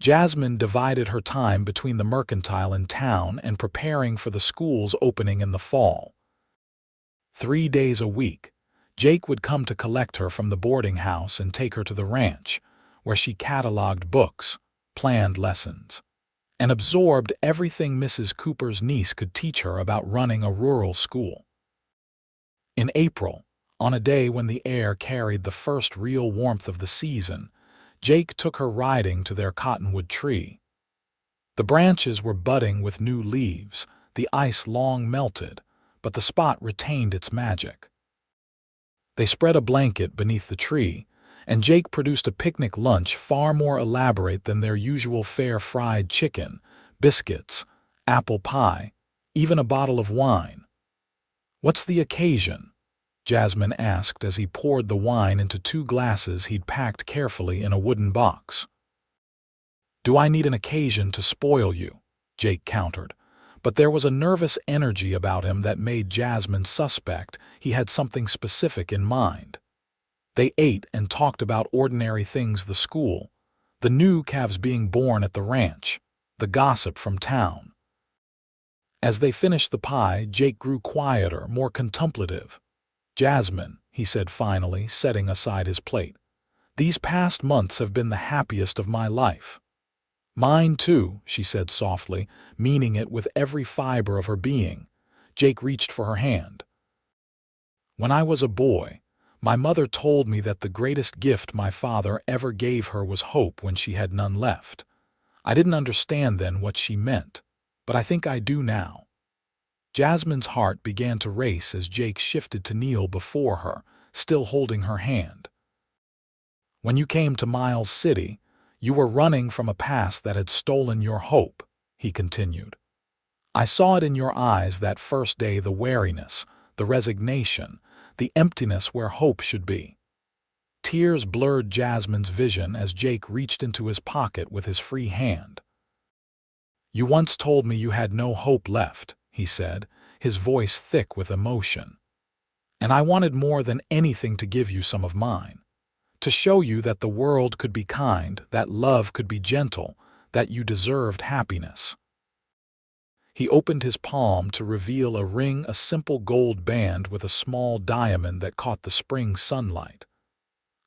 Jasmine divided her time between the mercantile in town and preparing for the school's opening in the fall. 3 days a week, Jake would come to collect her from the boarding house and take her to the ranch, where she cataloged books, planned lessons, and absorbed everything Mrs. Cooper's niece could teach her about running a rural school. In April, on a day when the air carried the first real warmth of the season, Jake took her riding to their cottonwood tree. The branches were budding with new leaves, the ice long melted, but the spot retained its magic. They spread a blanket beneath the tree, and Jake produced a picnic lunch far more elaborate than their usual fare: fried chicken, biscuits, apple pie, even a bottle of wine. "What's the occasion?" Jasmine asked as he poured the wine into 2 glasses he'd packed carefully in a wooden box. "Do I need an occasion to spoil you?" Jake countered, but there was a nervous energy about him that made Jasmine suspect he had something specific in mind. They ate and talked about ordinary things: the school, the new calves being born at the ranch, the gossip from town. As they finished the pie, Jake grew quieter, more contemplative. "Jasmine," he said finally, setting aside his plate, "these past months have been the happiest of my life." "Mine too," she said softly, meaning it with every fiber of her being. Jake reached for her hand. "When I was a boy, my mother told me that the greatest gift my father ever gave her was hope when she had none left. I didn't understand then what she meant, but I think I do now." Jasmine's heart began to race as Jake shifted to kneel before her, still holding her hand. "When you came to Miles City, you were running from a past that had stolen your hope," he continued. "I saw it in your eyes that first day, the wariness, the resignation, the emptiness where hope should be." Tears blurred Jasmine's vision as Jake reached into his pocket with his free hand. "You once told me you had no hope left," he said, his voice thick with emotion. And I wanted more than anything to give you some of mine, to show you that the world could be kind, that love could be gentle, that you deserved happiness." He opened his palm to reveal a ring, a simple gold band with a small diamond that caught the spring sunlight.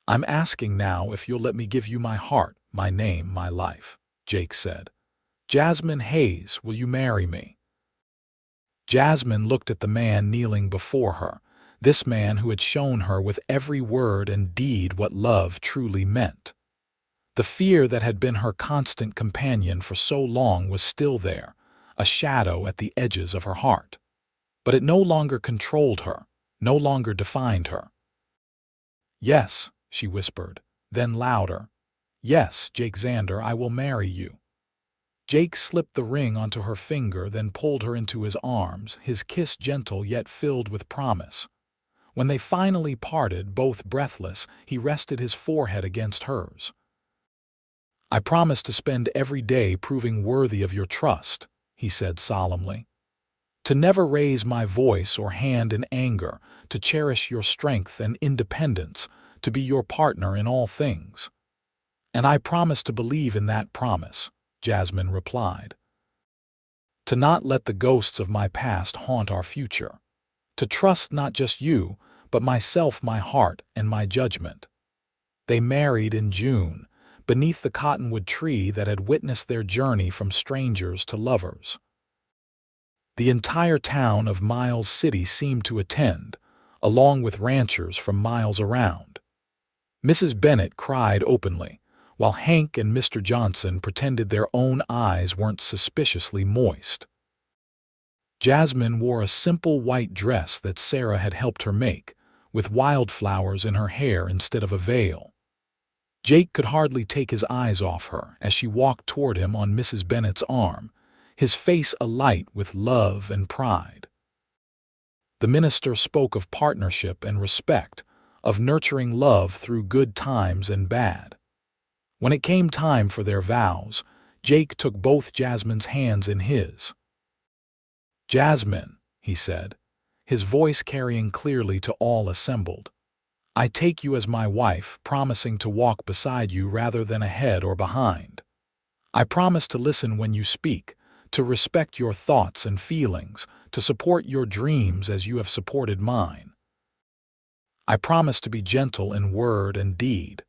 "I'm asking now if you'll let me give you my heart, my name, my life," Jake said. "Jasmine Hayes, will you marry me?" Jasmine looked at the man kneeling before her, this man who had shown her with every word and deed what love truly meant. The fear that had been her constant companion for so long was still there, a shadow at the edges of her heart. But it no longer controlled her, no longer defined her. "Yes," she whispered, then louder. "Yes, Jake Xander, I will marry you." Jake slipped the ring onto her finger, then pulled her into his arms, his kiss gentle yet filled with promise. When they finally parted, both breathless, he rested his forehead against hers. "I promise to spend every day proving worthy of your trust," he said solemnly. "To never raise my voice or hand in anger, to cherish your strength and independence, to be your partner in all things." "And I promise to believe in that promise," Jasmine replied. "To not let the ghosts of my past haunt our future. To trust not just you, but myself, my heart, and my judgment." They married in June, beneath the cottonwood tree that had witnessed their journey from strangers to lovers. The entire town of Miles City seemed to attend, along with ranchers from miles around. Mrs. Bennett cried openly, while Hank and Mr. Johnson pretended their own eyes weren't suspiciously moist. Jasmine wore a simple white dress that Sarah had helped her make, with wildflowers in her hair instead of a veil. Jake could hardly take his eyes off her as she walked toward him on Mrs. Bennett's arm, his face alight with love and pride. The minister spoke of partnership and respect, of nurturing love through good times and bad. When it came time for their vows, Jake took both Jasmine's hands in his. "Jasmine," he said, his voice carrying clearly to all assembled, "I take you as my wife, promising to walk beside you rather than ahead or behind. I promise to listen when you speak, to respect your thoughts and feelings, to support your dreams as you have supported mine. I promise to be gentle in word and deed,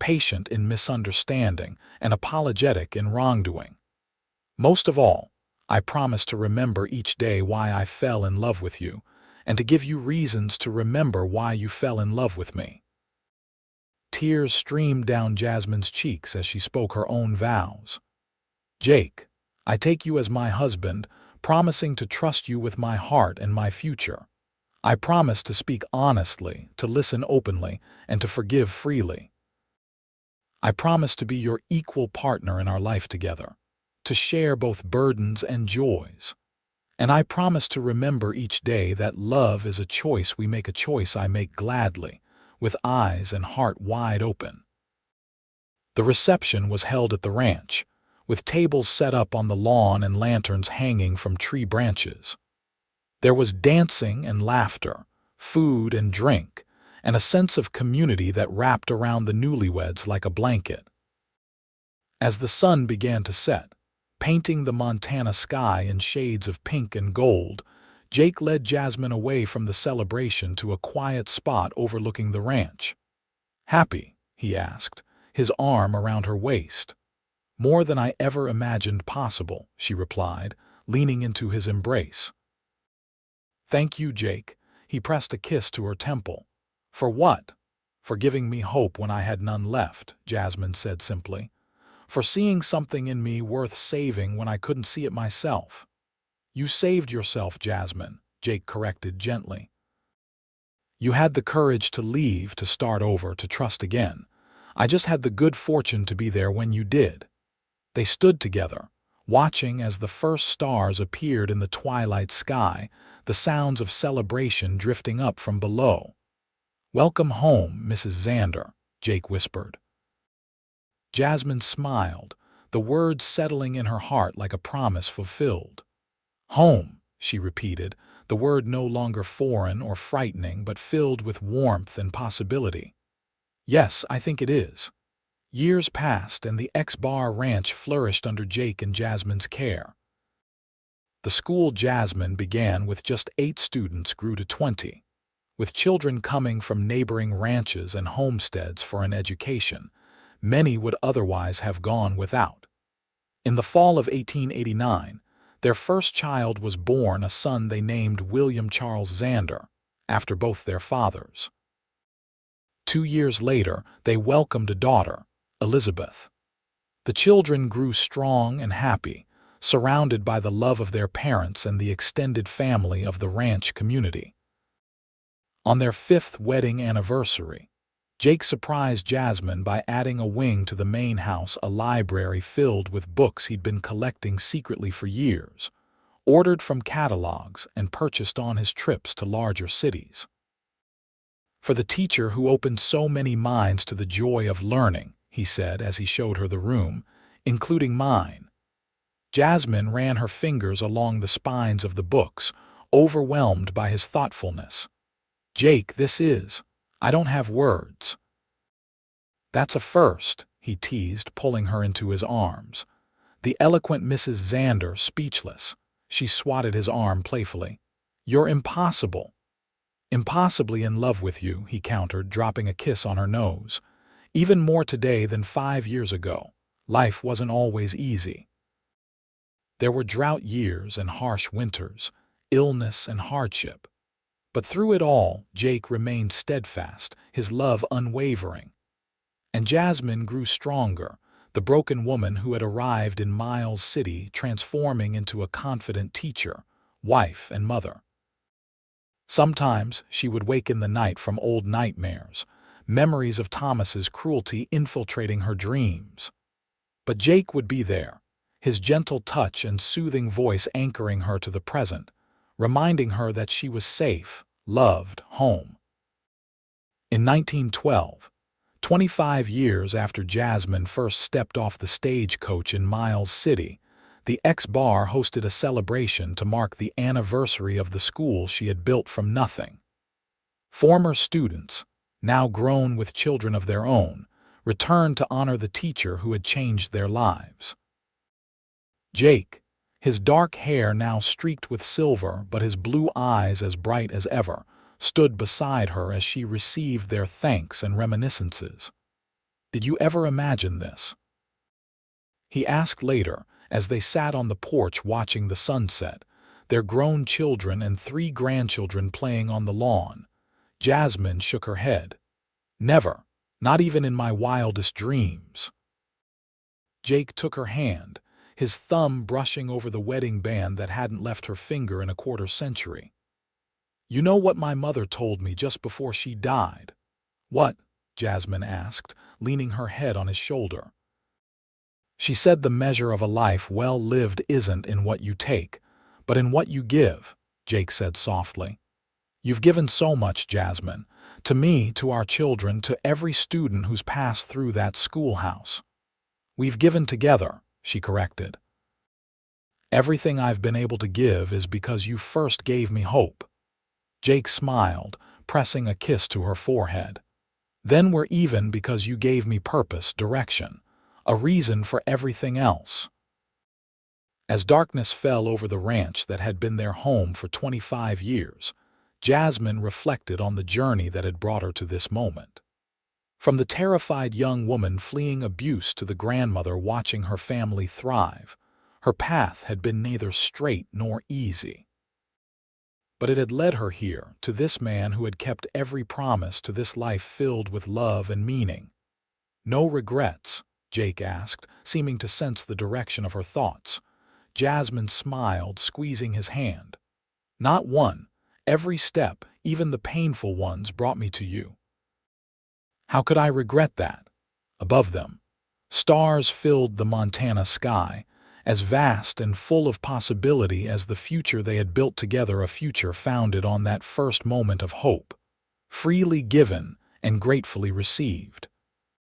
patient in misunderstanding, and apologetic in wrongdoing. Most of all, I promise to remember each day why I fell in love with you, and to give you reasons to remember why you fell in love with me." Tears streamed down Jasmine's cheeks as she spoke her own vows. "Jake, I take you as my husband, promising to trust you with my heart and my future. I promise to speak honestly, to listen openly, and to forgive freely. I promise to be your equal partner in our life together, to share both burdens and joys. And I promise to remember each day that love is a choice we make, a choice I make gladly, with eyes and heart wide open." The reception was held at the ranch, with tables set up on the lawn and lanterns hanging from tree branches. There was dancing and laughter, food and drink, and a sense of community that wrapped around the newlyweds like a blanket. As the sun began to set, painting the Montana sky in shades of pink and gold, Jake led Jasmine away from the celebration to a quiet spot overlooking the ranch. "Happy?" he asked, his arm around her waist. "More than I ever imagined possible," she replied, leaning into his embrace. "Thank you, Jake." He pressed a kiss to her temple. "For what?" "For giving me hope when I had none left," Jasmine said simply. "For seeing something in me worth saving when I couldn't see it myself." "You saved yourself, Jasmine," Jake corrected gently. "You had the courage to leave, to start over, to trust again. I just had the good fortune to be there when you did." They stood together, watching as the first stars appeared in the twilight sky, the sounds of celebration drifting up from below. "Welcome home, Mrs. Xander," Jake whispered. Jasmine smiled, the words settling in her heart like a promise fulfilled. "Home," she repeated, the word no longer foreign or frightening but filled with warmth and possibility. Yes, I think it is. Years passed and the X-Bar Ranch flourished under Jake and Jasmine's care. The school Jasmine began with just 8 students grew to 20, with children coming from neighboring ranches and homesteads for an education many would otherwise have gone without. In the fall of 1889, their first child was born, a son they named William Charles Zander, after both their fathers. 2 years later, they welcomed a daughter, Elizabeth. The children grew strong and happy, surrounded by the love of their parents and the extended family of the ranch community. On their 5th wedding anniversary, Jake surprised Jasmine by adding a wing to the main house, a library filled with books he'd been collecting secretly for years, ordered from catalogs and purchased on his trips to larger cities. "For the teacher who opened so many minds to the joy of learning," he said as he showed her the room, "including mine." Jasmine ran her fingers along the spines of the books, overwhelmed by his thoughtfulness. "Jake, I don't have words." "That's a first," he teased, pulling her into his arms. The eloquent Mrs. Zander, speechless, she swatted his arm playfully. "You're impossible." "Impossibly in love with you," he countered, dropping a kiss on her nose. "Even more today than 5 years ago. Life wasn't always easy. There were drought years and harsh winters, illness and hardship. But through it all, Jake remained steadfast, his love unwavering. And Jasmine grew stronger, the broken woman who had arrived in Miles City transforming into a confident teacher, wife, and mother. Sometimes she would wake in the night from old nightmares, memories of Thomas's cruelty infiltrating her dreams. But Jake would be there, his gentle touch and soothing voice anchoring her to the present, reminding her that she was safe, loved, home. In 1912, 25 years after Jasmine first stepped off the stagecoach in Miles City, the X-Bar hosted a celebration to mark the anniversary of the school she had built from nothing. Former students, now grown with children of their own, returned to honor the teacher who had changed their lives. Jake, his dark hair now streaked with silver but his blue eyes as bright as ever, stood beside her as she received their thanks and reminiscences. "Did you ever imagine this?" he asked later as they sat on the porch watching the sunset, their grown children and 3 grandchildren playing on the lawn. Jasmine shook her head. "Never, not even in my wildest dreams." Jake took her hand, his thumb brushing over the wedding band that hadn't left her finger in a quarter century. "You know what my mother told me just before she died?" "What?" Jasmine asked, leaning her head on his shoulder. "She said the measure of a life well lived isn't in what you take, but in what you give," Jake said softly. "You've given so much, Jasmine, to me, to our children, to every student who's passed through that schoolhouse." "We've given together," she corrected. "Everything I've been able to give is because you first gave me hope." Jake smiled, pressing a kiss to her forehead. "Then we're even because you gave me purpose, direction, a reason for everything else." As darkness fell over the ranch that had been their home for 25 years, Jasmine reflected on the journey that had brought her to this moment. From the terrified young woman fleeing abuse to the grandmother watching her family thrive, her path had been neither straight nor easy. But it had led her here, to this man who had kept every promise, to this life filled with love and meaning. "No regrets?" Jake asked, seeming to sense the direction of her thoughts. Jasmine smiled, squeezing his hand. "Not one. Every step, even the painful ones, brought me to you." "How could I regret that?" Above them, stars filled the Montana sky, as vast and full of possibility as the future they had built together, a future founded on that first moment of hope, freely given and gratefully received.